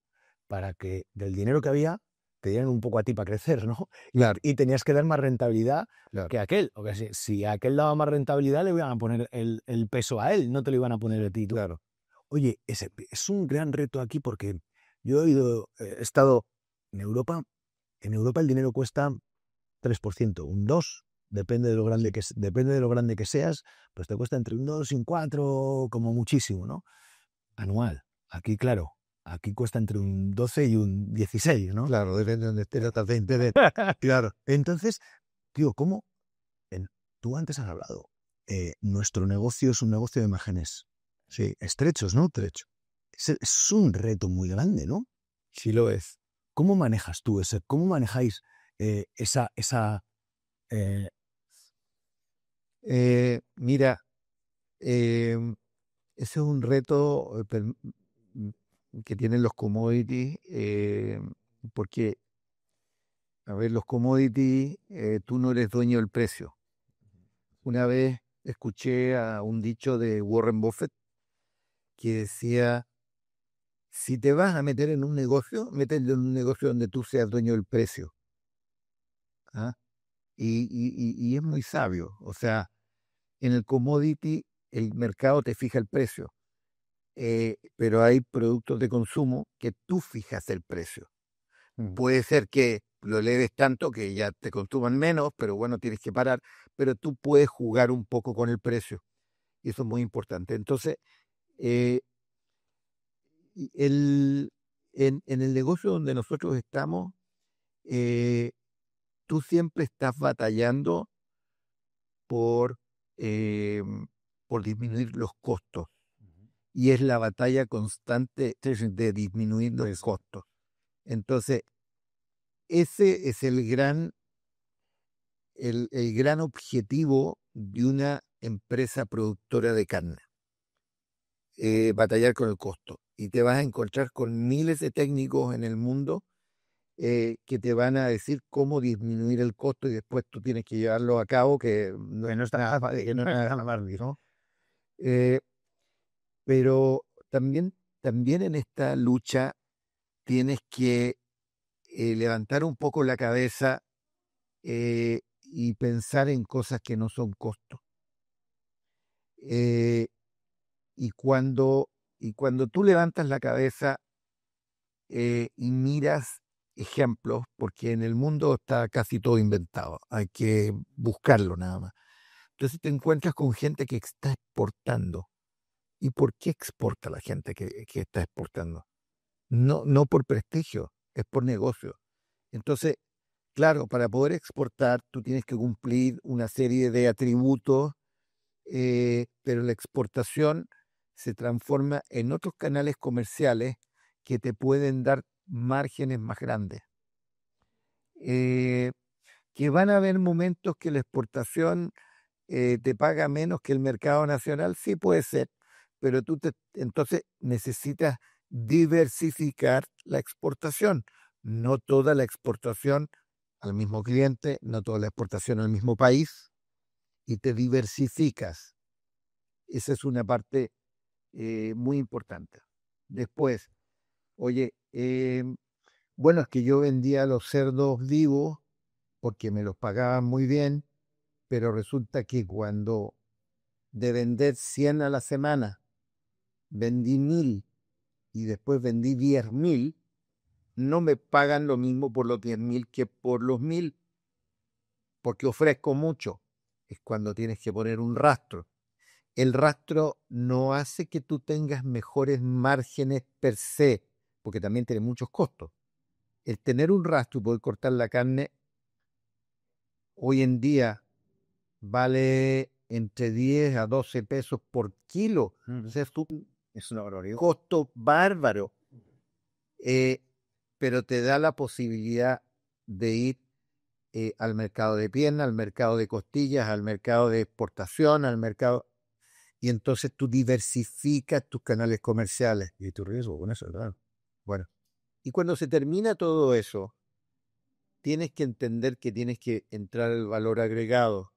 para que del dinero que había te dieran un poco a ti para crecer, ¿no? Claro. Y tenías que dar más rentabilidad Claro. que aquel. O que si aquel daba más rentabilidad, le iban a poner el peso a él, no te lo iban a poner a ti. ¿Tú? Claro. Oye, es un gran reto aquí porque yo he estado en Europa. En Europa el dinero cuesta 3%, un 2%. depende de lo grande que seas, pues te cuesta entre un 2 y un 4, como muchísimo, ¿no? Anual. Aquí, claro, aquí cuesta entre un 12 y un 16, ¿no? Claro, depende de donde esté la tasa de interés. Claro. Entonces, tío, ¿cómo? Tú antes has hablado. Nuestro negocio es un negocio de márgenes, sí, estrechos, ¿no? Estrecho. Es un reto muy grande, ¿no? Sí lo es. ¿Cómo manejas tú ese? ¿Cómo manejáis esa Mira, ese es un reto que tienen los commodities, porque, a ver, los commodities, tú no eres dueño del precio. Una vez escuché a un dicho de Warren Buffett que decía, si te vas a meter en un negocio, métete en un negocio donde tú seas dueño del precio. ¿Ah? Y es muy sabio. O sea, en el commodity el mercado te fija el precio, pero hay productos de consumo que tú fijas el precio. Puede ser que lo eleves tanto que ya te consuman menos, pero bueno, tienes que parar, pero tú puedes jugar un poco con el precio. Y eso es muy importante. Entonces, eh, en el negocio donde nosotros estamos, eh, tú siempre estás batallando por, eh, por disminuir los costos. Y es la batalla constante de disminuir los costos. Entonces, ese es el gran objetivo de una empresa productora de carne. Batallar con el costo. Y te vas a encontrar con miles de técnicos en el mundo que te van a decir cómo disminuir el costo y después tú tienes que llevarlo a cabo, que no está nada fácil, que no es nada fácil, ¿no? Pero también en esta lucha tienes que levantar un poco la cabeza y pensar en cosas que no son costos. Eh, y cuando tú levantas la cabeza y miras ejemplos, porque en el mundo está casi todo inventado, hay que buscarlo nada más. Entonces te encuentras con gente que está exportando. ¿Y por qué exporta la gente que está exportando? No por prestigio, es por negocio. Entonces, claro, para poder exportar tú tienes que cumplir una serie de atributos, pero la exportación se transforma en otros canales comerciales que te pueden dar márgenes más grandes. Que van a haber momentos que la exportación te paga menos que el mercado nacional, sí puede ser, pero entonces necesitas diversificar la exportación, no toda la exportación al mismo cliente, no toda la exportación al mismo país, y te diversificas. Esa es una parte muy importante. Después, oye, bueno, es que yo vendía los cerdos vivos porque me los pagaban muy bien, pero resulta que cuando de vender 100 a la semana, vendí 1000 y después vendí 10.000, no me pagan lo mismo por los 10.000 que por los 1000, porque ofrezco mucho. Es cuando tienes que poner un rastro. El rastro no hace que tú tengas mejores márgenes per se, porque también tiene muchos costos. El tener un rastro y poder cortar la carne hoy en día vale entre 10 a 12 pesos por kilo. O sea, es un costo bárbaro. Pero te da la posibilidad de ir al mercado de pierna, al mercado de costillas, al mercado de exportación, al mercado... Y entonces tú diversificas tus canales comerciales. y tu riesgo con eso, claro? Bueno, y cuando se termina todo eso, tienes que entender que tienes que entrar al valor agregado.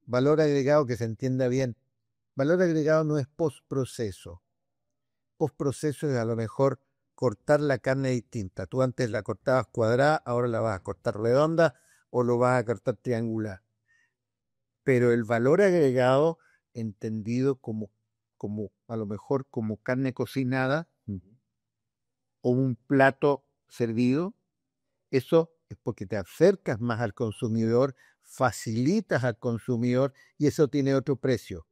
Valor agregado que se entienda bien. Valor agregado no es postproceso. Postproceso es a lo mejor cortar la carne distinta. Tú antes la cortabas cuadrada, ahora la vas a cortar redonda o lo vas a cortar triangular. Pero el valor agregado, entendido como a lo mejor como carne cocinada o un plato servido, eso es porque te acercas más al consumidor facilitas al consumidor y eso tiene otro precio.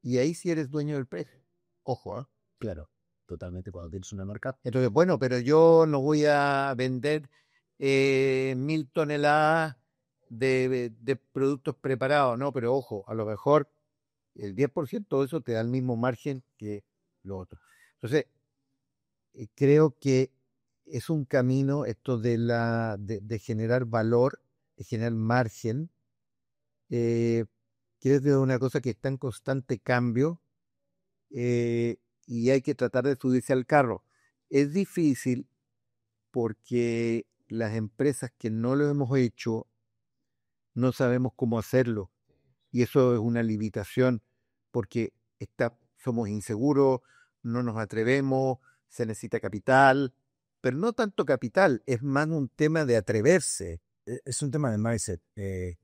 Y ahí sí eres dueño del precio. Ojo, ¿eh? Claro, totalmente. Cuando tienes una marca, Entonces, bueno, pero yo no voy a vender 1.000 toneladas de productos preparados, ¿no? Pero ojo, a lo mejor el 10% de eso te da el mismo margen que lo otro. Entonces, creo que es un camino esto de generar valor, de generar margen, que es de una cosa que está en constante cambio, y hay que tratar de subirse al carro. Es difícil porque las empresas que no lo hemos hecho no sabemos cómo hacerlo. Y eso es una limitación porque somos inseguros, no nos atrevemos, se necesita capital, pero no tanto capital, es más un tema de atreverse. es un tema de mindset.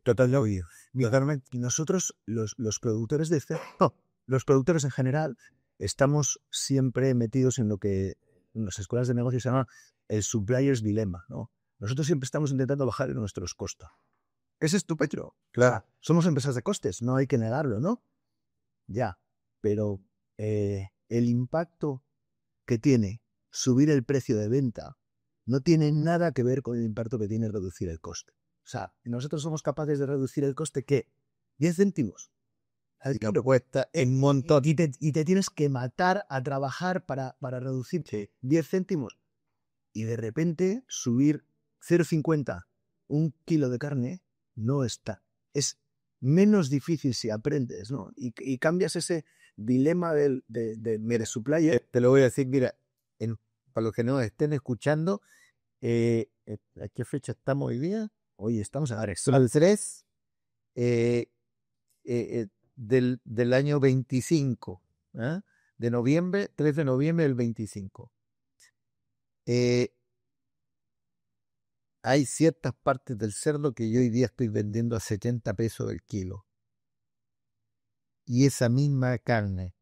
Totalmente obvio. Totalmente. Y nosotros, los productores de cerdo, los productores en general, estamos siempre metidos en lo que en las escuelas de negocios se llama el supplier's dilemma, ¿no? Nosotros siempre estamos intentando bajar nuestros costos. Ese es tu pecho. Claro. Somos empresas de costes, no hay que negarlo, ¿no? Ya, pero el impacto que tiene subir el precio de venta no tiene nada que ver con el impacto que tiene reducir el coste. O sea, nosotros somos capaces de reducir el coste, ¿qué? 10 céntimos. Y no cuesta un montón. Y te tienes que matar a trabajar para reducir 10 céntimos. Y de repente subir 0,50 un kilo de carne no está. Es menos difícil si aprendes, ¿no? Y cambias ese dilema de supplier. Te lo voy a decir, mira, para los que no estén escuchando, ¿a qué fecha estamos hoy día? Oye, estamos a dar esto. Al 3 del año 25, ¿ah? De noviembre, 3 de noviembre del 25. Hay ciertas partes del cerdo que yo hoy día estoy vendiendo a 70 pesos el kilo. Y esa misma carne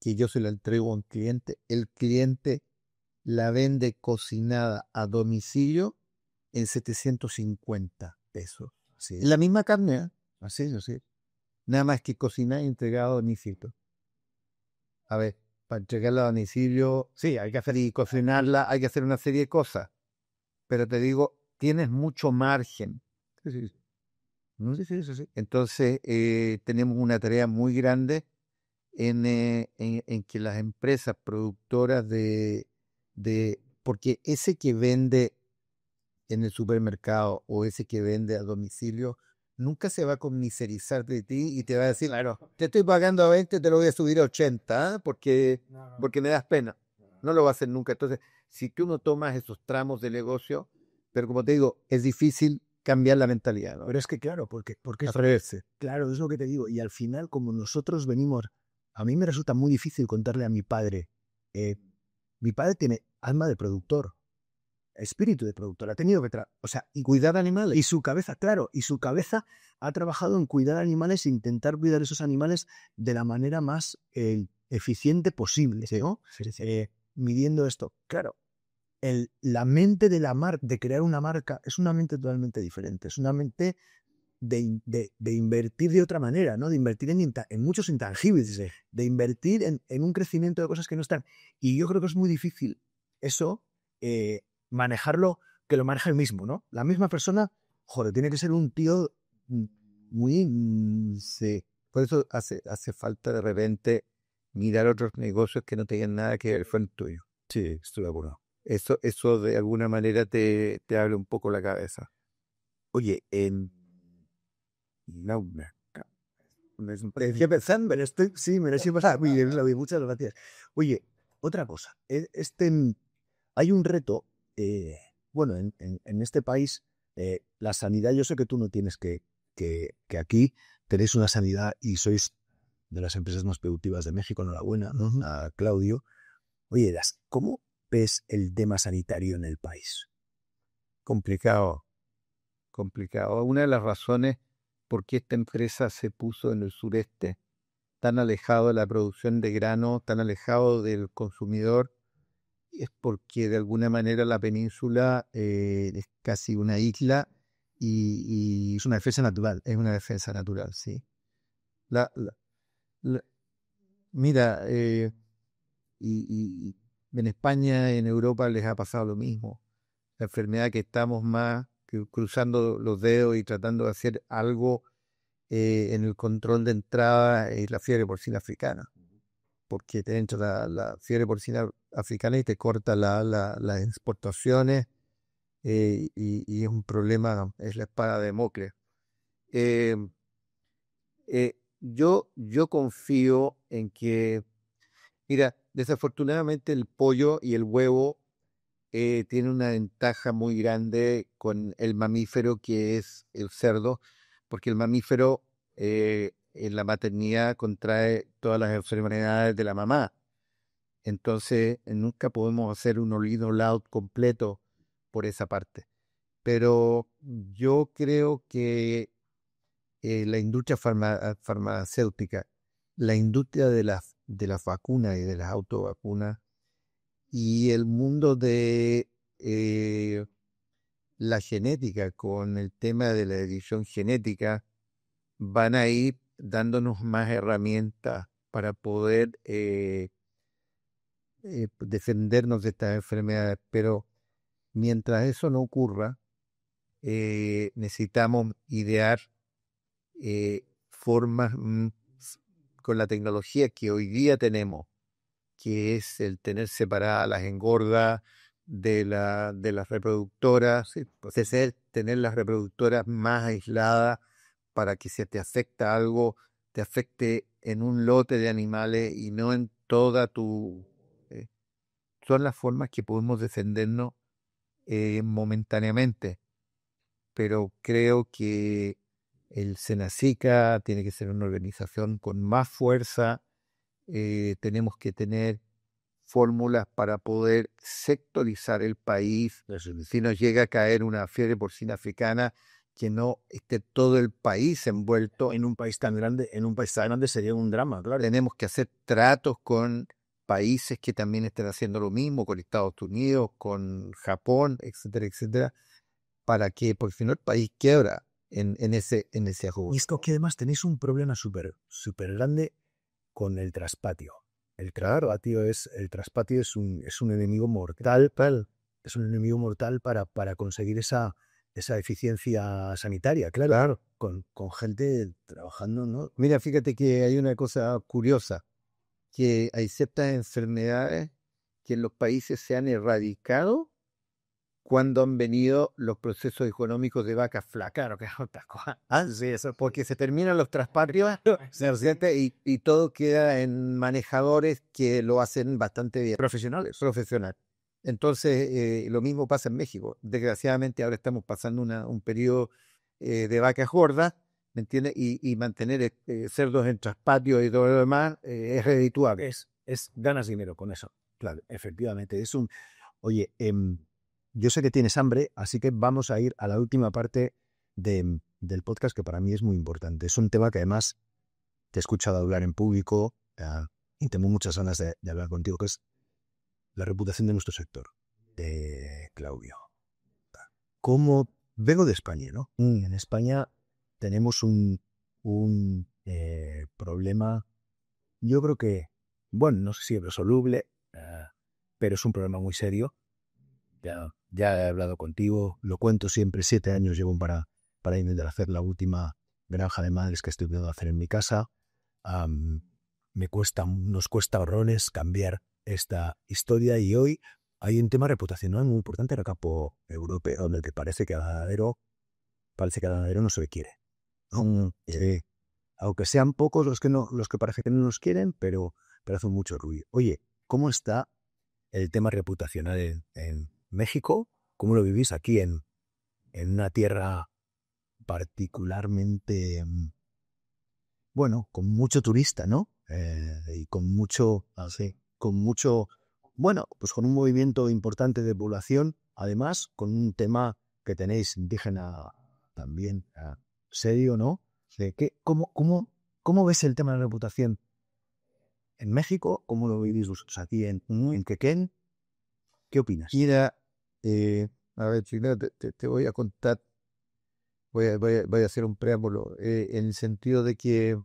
que yo se la entrego a un cliente, el cliente la vende cocinada a domicilio en 750 pesos. Sí. Es la misma carne, ¿eh? Así es, así. Nada más que cocinada y entregada a domicilio. A ver, para entregarla a domicilio, sí, hay que hacer y cocinarla, hay que hacer una serie de cosas. Pero te digo, tienes mucho margen. Sí, sí. Sí. Entonces, tenemos una tarea muy grande en que las empresas productoras porque ese que vende en el supermercado o ese que vende a domicilio nunca se va a conmiserizar de ti y te va a decir, claro, te estoy pagando a 20, te lo voy a subir a 80, ¿eh? porque me das pena. No lo va a hacer nunca. Entonces, si tú no tomas esos tramos de negocio, pero como te digo, es difícil cambiar la mentalidad, ¿no? Pero es que claro, porque atreverse. Claro, es lo que te digo. Y al final, como nosotros venimos, a mí me resulta muy difícil contarle a mi padre. Mi padre tiene alma de productor, espíritu de productor. Ha tenido que Y cuidar animales. Y su cabeza, claro, y su cabeza ha trabajado en cuidar animales e intentar cuidar esos animales de la manera más eficiente posible, ¿no? Midiendo esto. Claro, la mente de crear una marca es una mente totalmente diferente. Es una mente de invertir de otra manera, ¿no? De invertir en muchos intangibles, de invertir en un crecimiento de cosas que no están. Y yo creo que es muy difícil eso, manejarlo, que lo maneja el mismo, ¿no? La misma persona, joder, tiene que ser un tío muy... Sí, por eso hace falta de repente mirar otros negocios que no tengan nada que ver con el tuyo. Sí, estoy de acuerdo. Eso de alguna manera te abre un poco la cabeza. Oye, No, me estoy pensando, sí, me lo estoy pasando muy bien, muchas gracias. Oye, otra cosa, hay un reto, bueno, en este país, la sanidad, yo sé que tú no tienes que aquí tenéis una sanidad y sois de las empresas más productivas de México, enhorabuena, ¿no? A Claudio. Oye, ¿cómo ves el tema sanitario en el país? complicado. Una de las razones por qué esta empresa se puso en el sureste, tan alejado de la producción de grano, tan alejado del consumidor, es porque de alguna manera la península es casi una isla y es una defensa natural. Es una defensa natural, sí. La, la- la- Mira, y en España, en Europa les ha pasado lo mismo. La enfermedad que estamos más cruzando los dedos y tratando de hacer algo en el control de entrada es la fiebre porcina africana, porque te entra la fiebre porcina africana y te corta las exportaciones y es un problema, es la espada de Damocles. Eh, yo confío en que, mira, desafortunadamente el pollo y el huevo tiene una ventaja muy grande con el mamífero que es el cerdo, porque el mamífero en la maternidad contrae todas las enfermedades de la mamá. Entonces, nunca podemos hacer un all out completo por esa parte. Pero yo creo que la industria farmacéutica, la industria de las vacunas y de las autovacunas y el mundo de la genética con el tema de la edición genética van a ir dándonos más herramientas para poder defendernos de estas enfermedades. Pero mientras eso no ocurra, necesitamos idear formas con la tecnología que hoy día tenemos, que es el tener separadas las engordas de las reproductoras, ¿sí? Pues es tener las reproductoras más aisladas para que si te afecta algo, te afecte en un lote de animales y no en toda tu... eh, son las formas que podemos defendernos momentáneamente, pero creo que el Senacica tiene que ser una organización con más fuerza. Tenemos que tener fórmulas para poder sectorizar el país. Si nos llega a caer una fiebre porcina africana, que no esté todo el país envuelto. En un país tan grande sería un drama, claro. Tenemos que hacer tratos con países que también estén haciendo lo mismo, con Estados Unidos, con Japón, etcétera, etcétera, para que, porque si no el país quiebra en ese Y ajuste. es que además tenéis un problema súper grande con el traspatio. El traspatio es un enemigo mortal, para conseguir esa eficiencia sanitaria, claro. Con gente trabajando, ¿no? Mira, fíjate que hay una cosa curiosa, que hay ciertas enfermedades que en los países se han erradicado cuando han venido los procesos económicos de vacas flacas. Claro, que es otra cosa. Sí, eso, porque se terminan los traspatrios y todo queda en manejadores que lo hacen bastante bien. Profesionales. Profesional. Entonces, lo mismo pasa en México. Desgraciadamente, ahora estamos pasando un periodo de vacas gordas, ¿me entiendes? Y mantener cerdos en traspatio y todo lo demás es redituable. Es ganas dinero con eso. Claro, efectivamente. Oye, yo sé que tienes hambre, así que vamos a ir a la última parte del podcast, que para mí es muy importante. Es un tema que además te he escuchado hablar en público y tengo muchas ganas de hablar contigo, que es la reputación de nuestro sector, de Claudio. ¿Cómo vengo de España, ¿no? En España tenemos un problema, yo creo que, bueno, no sé si es resoluble, pero es un problema muy serio. Ya he hablado contigo, lo cuento siempre, 7 años llevo para intentar hacer la última granja de madres que estoy intentando hacer en mi casa. Nos cuesta horrores cambiar esta historia y hoy hay un tema reputacional muy importante en el campo europeo, donde parece que el ganadero no se le quiere, ¿no? Aunque sean pocos los que parece que no nos quieren, pero hacen mucho ruido. Oye, ¿cómo está el tema reputacional en México? ¿Cómo lo vivís aquí en una tierra particularmente, bueno, con mucho turista, ¿no? Y bueno, pues con un movimiento importante de población, además con un tema que tenéis indígena también serio, ¿no? ¿Cómo ves el tema de la reputación en México? ¿Cómo lo vivís vosotros aquí en Quequén? ¿Qué opinas? Mira, a ver, primero te voy a contar voy a hacer un preámbulo, en el sentido de que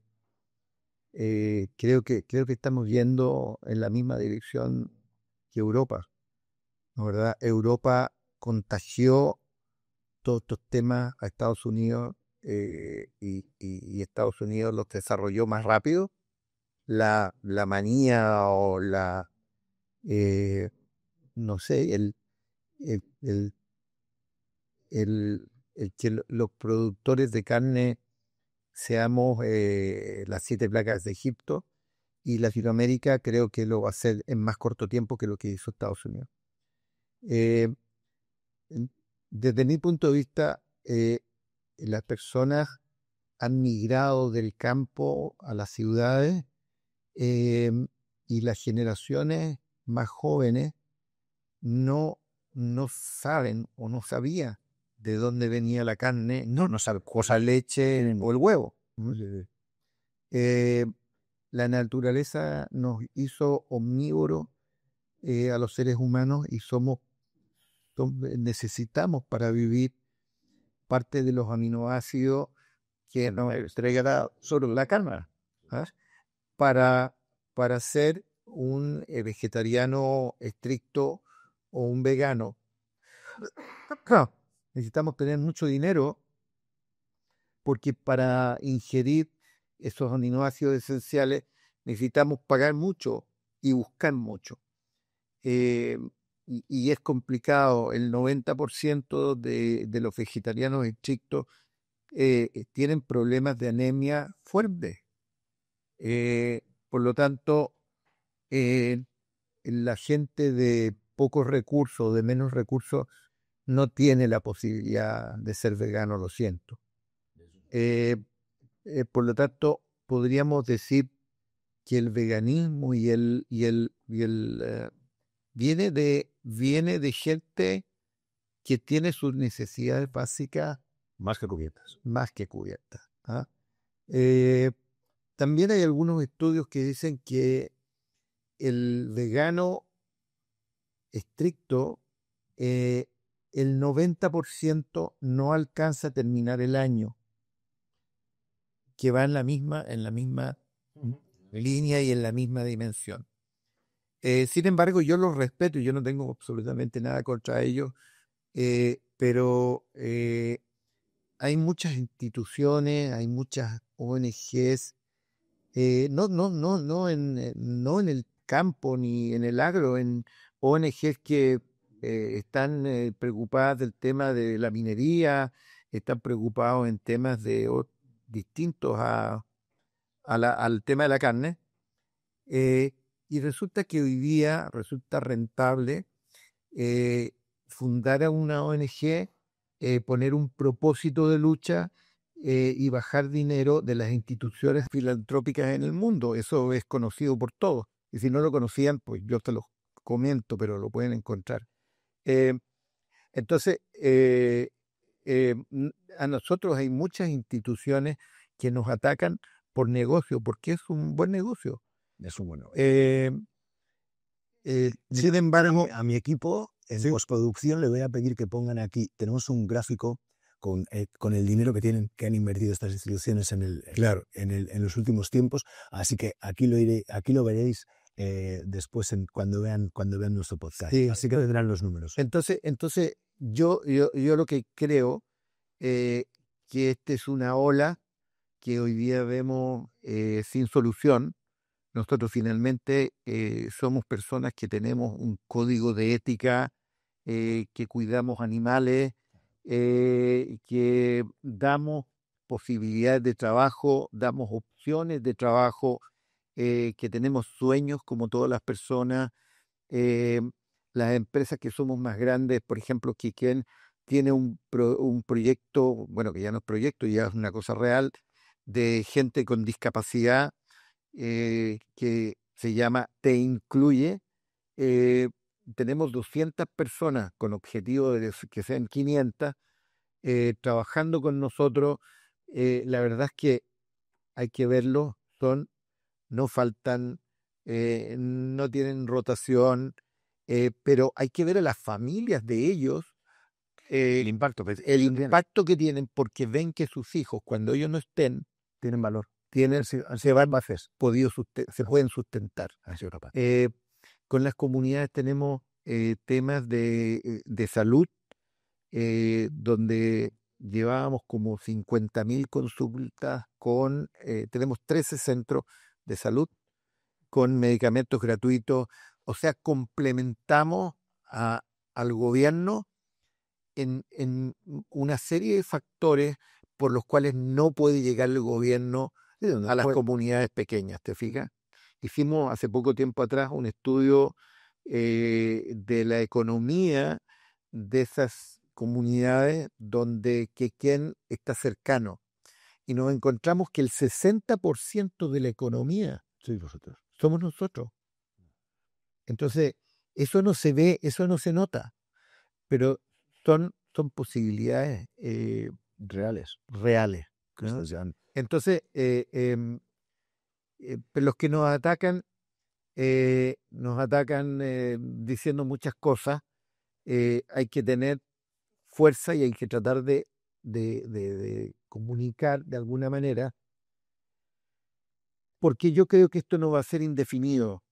creo que estamos yendo en la misma dirección que Europa, ¿no? ¿Verdad? Europa contagió todos estos temas a Estados Unidos, y Estados Unidos los desarrolló más rápido. La manía o eh, no sé, el, el, el que los productores de carne seamos las 7 plagas de Egipto, y Latinoamérica creo que lo va a hacer en más corto tiempo que lo que hizo Estados Unidos. Eh, Desde mi punto de vista, las personas han migrado del campo a las ciudades, eh, y las generaciones más jóvenes no, no saben o no sabían de dónde venía la carne, no saben cosa leche o el huevo. Eh, la naturaleza nos hizo omnívoros a los seres humanos, y necesitamos para vivir parte de los aminoácidos que nos entregará solo la carne, ¿ah? Para, para ser un vegetariano estricto o un vegano, claro, necesitamos tener mucho dinero, porque para ingerir esos aminoácidos esenciales necesitamos pagar mucho y buscar mucho. Eh, y es complicado. El 90% de los vegetarianos estrictos tienen problemas de anemia fuertes. Por lo tanto, eh, la gente de pocos recursos, de menos recursos, no tiene la posibilidad de ser vegano, lo siento. Eh, por lo tanto, podríamos decir que el veganismo viene de gente que tiene sus necesidades básicas Más que cubiertas. más que cubiertas, ¿ah? Eh, También hay algunos estudios que dicen que el vegano estricto, eh, el 90% no alcanza a terminar el año, que va en la misma línea y en la misma dimensión. Sin embargo, yo los respeto y yo no tengo absolutamente nada contra ellos, pero hay muchas instituciones, hay muchas ONGs, no en el campo ni en el agro, en ONGs que están preocupadas del tema de la minería, están preocupados en temas distintos al tema de la carne. Y resulta que hoy día resulta rentable fundar a una ONG, poner un propósito de lucha, y bajar dinero de las instituciones filantrópicas en el mundo. Eso es conocido por todos. Y si no lo conocían, pues yo te lo comento, pero lo pueden encontrar. Eh, entonces, a nosotros hay muchas instituciones que nos atacan por negocio, porque es un buen negocio. Es un bueno. Sin embargo, A mi equipo, en postproducción, le voy a pedir que pongan aquí, tenemos un gráfico con el dinero que han invertido estas instituciones claro, en los últimos tiempos, así que aquí lo veréis después cuando vean nuestro podcast. sí. Así que vendrán los números. Entonces yo lo que creo, que esta es una ola que hoy día vemos sin solución. Nosotros finalmente somos personas que tenemos un código de ética, que cuidamos animales, que damos posibilidades de trabajo, damos opciones de trabajo, que tenemos sueños como todas las personas. eh, las empresas que somos más grandes, por ejemplo, Kiken tiene un proyecto, bueno, que ya no es proyecto, ya es una cosa real, de gente con discapacidad, que se llama Te Incluye. Eh, Tenemos 200 personas con objetivo de que sean 500 trabajando con nosotros. La verdad es que hay que verlo, no faltan, no tienen rotación, pero hay que ver a las familias de ellos, el impacto. El impacto que tienen, porque ven que sus hijos, cuando ellos no estén, tienen valor. Se pueden sustentar. Con las comunidades tenemos temas de salud, donde llevábamos como 50.000 consultas tenemos 13 centros de salud con medicamentos gratuitos. O sea, complementamos al gobierno en una serie de factores por los cuales no puede llegar el gobierno a las comunidades pequeñas, ¿te fijas? Hicimos hace poco tiempo atrás un estudio de la economía de esas comunidades donde quién está cercano. Y nos encontramos que el 60% de la economía somos nosotros. Entonces, eso no se ve, eso no se nota, pero son posibilidades reales. ¿No? Entonces, los que nos atacan diciendo muchas cosas. Hay que tener fuerza y hay que tratar de comunicar de alguna manera, porque yo creo que esto no va a ser indefinido.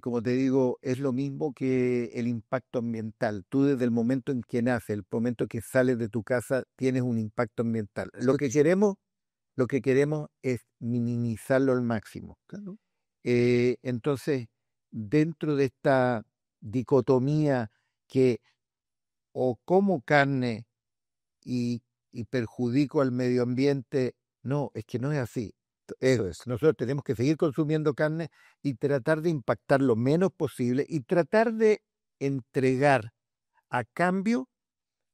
Como te digo, es lo mismo que el impacto ambiental. Tú desde el momento en que naces, el momento que sales de tu casa, tienes un impacto ambiental. Lo que queremos es minimizarlo al máximo. Claro. Entonces, dentro de esta dicotomía que o como carne y perjudico al medio ambiente, no, es que no es así. Eso es. Nosotros tenemos que seguir consumiendo carne y tratar de impactar lo menos posible y tratar de entregar a cambio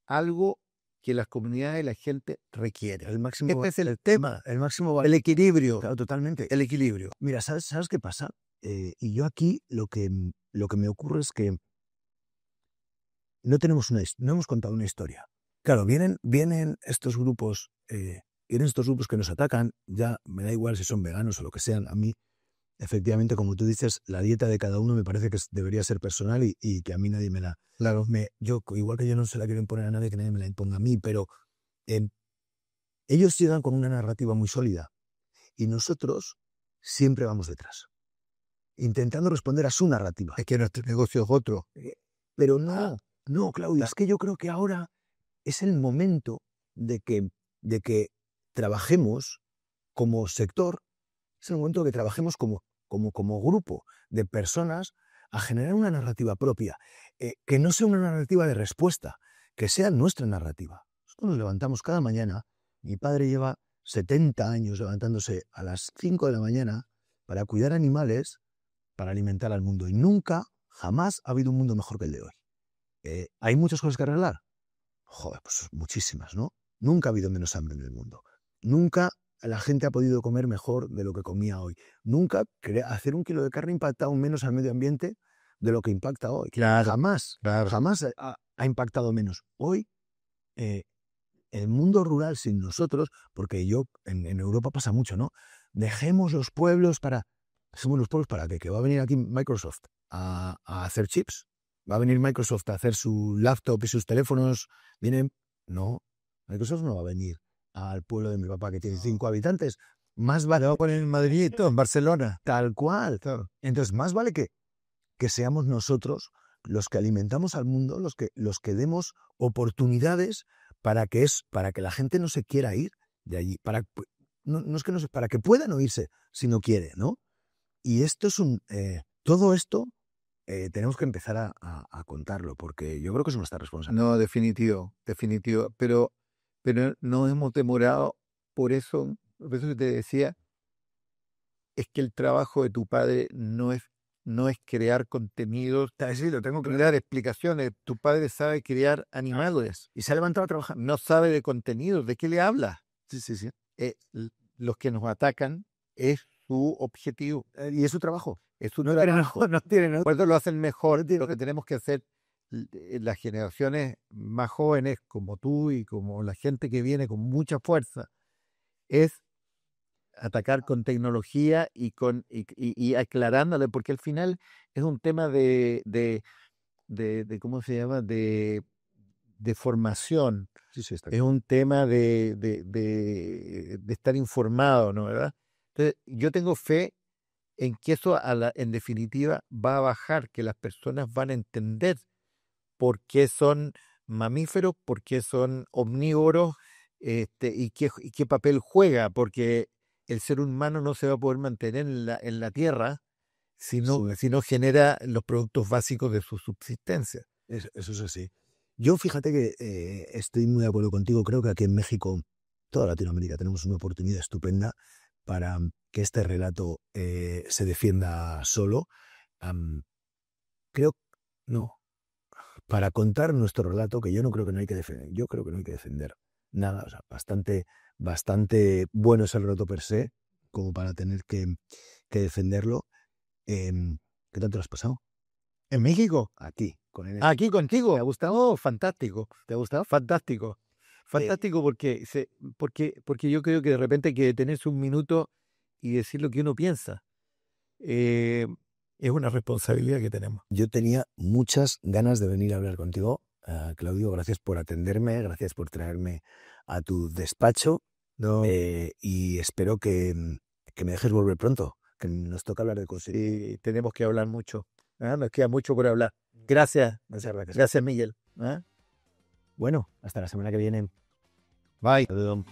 algo que las comunidades y la gente requiere. El máximo, este es el tema, el máximo, el equilibrio. Claro, totalmente. El equilibrio. Mira, ¿sabes qué pasa? Y yo aquí lo que me ocurre es que no hemos contado una historia. Claro, vienen estos grupos que nos atacan, ya me da igual si son veganos o lo que sean. A mí, efectivamente, como tú dices, la dieta de cada uno me parece que debería ser personal y que a mí nadie me la... Claro. Igual que yo no se la quiero imponer a nadie, que nadie me la imponga a mí, pero ellos llegan con una narrativa muy sólida y nosotros siempre vamos detrás, intentando responder a su narrativa. Es que nuestro negocio es otro. Pero no, Claudio, es que yo creo que ahora es el momento de que trabajemos como sector, es el momento de que trabajemos como grupo de personas a generar una narrativa propia, que no sea una narrativa de respuesta, que sea nuestra narrativa. Nosotros nos levantamos cada mañana, mi padre lleva 70 años levantándose a las 5 de la mañana para cuidar animales, para alimentar al mundo, y nunca, jamás ha habido un mundo mejor que el de hoy. ¿Hay muchas cosas que arreglar? Joder, pues muchísimas, ¿no? Nunca ha habido menos hambre en el mundo. Nunca la gente ha podido comer mejor de lo que comía hoy. Nunca hacer 1 kilo de carne impacta aún menos al medio ambiente de lo que impacta hoy. Claro, jamás ha impactado menos. Hoy, el mundo rural sin nosotros, porque en Europa pasa mucho, ¿no? Dejemos los pueblos para que va a venir aquí Microsoft a hacer chips. Va a venir Microsoft a hacer su laptop y sus teléfonos. No, Microsoft no va a venir al pueblo de mi papá que tiene 5 habitantes. Más vale. Va a poner en Madrid, en Barcelona. Tal cual. Claro. Entonces, más vale que seamos nosotros los que alimentamos al mundo, los que demos oportunidades para que la gente no se quiera ir de allí. No es que para que pueda no irse si no quiere, ¿no? Y esto es todo esto tenemos que empezar a contarlo, porque yo creo que es nuestra responsabilidad. No, definitivo. Pero no hemos demorado, por eso que te decía, es que el trabajo de tu padre no es crear contenidos, Sí, lo tengo que dar explicaciones. Tu padre sabe crear animales. Y se ha levantado a trabajar. No sabe de contenidos. ¿De qué le habla? Sí. Los que nos atacan es su objetivo. Y es su trabajo. Es su trabajo. No tienen. Por eso lo hacen mejor. Lo que tenemos que hacer las generaciones más jóvenes, como tú y como la gente que viene con mucha fuerza, es atacar con tecnología y aclarándole, porque al final es un tema de ¿cómo se llama? De de formación, Sí, está es un tema de estar informado, ¿no? ¿Verdad? Entonces, yo tengo fe en que eso en definitiva va a bajar, que las personas van a entender por qué son mamíferos, por qué son omnívoros, y qué papel juega, porque el ser humano no se va a poder mantener en la tierra si no genera los productos básicos de su subsistencia. Eso es así. Yo fíjate que estoy muy de acuerdo contigo. Creo que aquí en México, toda Latinoamérica, tenemos una oportunidad estupenda para que este relato se defienda solo. Am, creo, no, para contar nuestro relato, que yo no creo que no hay que defender, yo creo que no hay que defender nada, o sea, bastante bueno es el relato per se, como para tener que defenderlo. ¿Qué tal te lo has pasado? ¿En México? Aquí, con él. ¿Aquí contigo? ¿Te ha gustado? Oh, fantástico. ¿Te ha gustado? Fantástico. Fantástico porque yo creo que de repente hay que detenerse un minuto y decir lo que uno piensa. Eh, es una responsabilidad que tenemos. Yo tenía muchas ganas de venir a hablar contigo, Claudio. Gracias por atenderme, gracias por traerme a tu despacho. No, Y espero que me dejes volver pronto, que nos toca hablar de cosas. sí, tenemos que hablar mucho. ¿Ah? Nos queda mucho por hablar. Gracias. Muchas gracias. Gracias, Miguel. ¿Ah? Bueno, hasta la semana que viene. Bye. Adiós.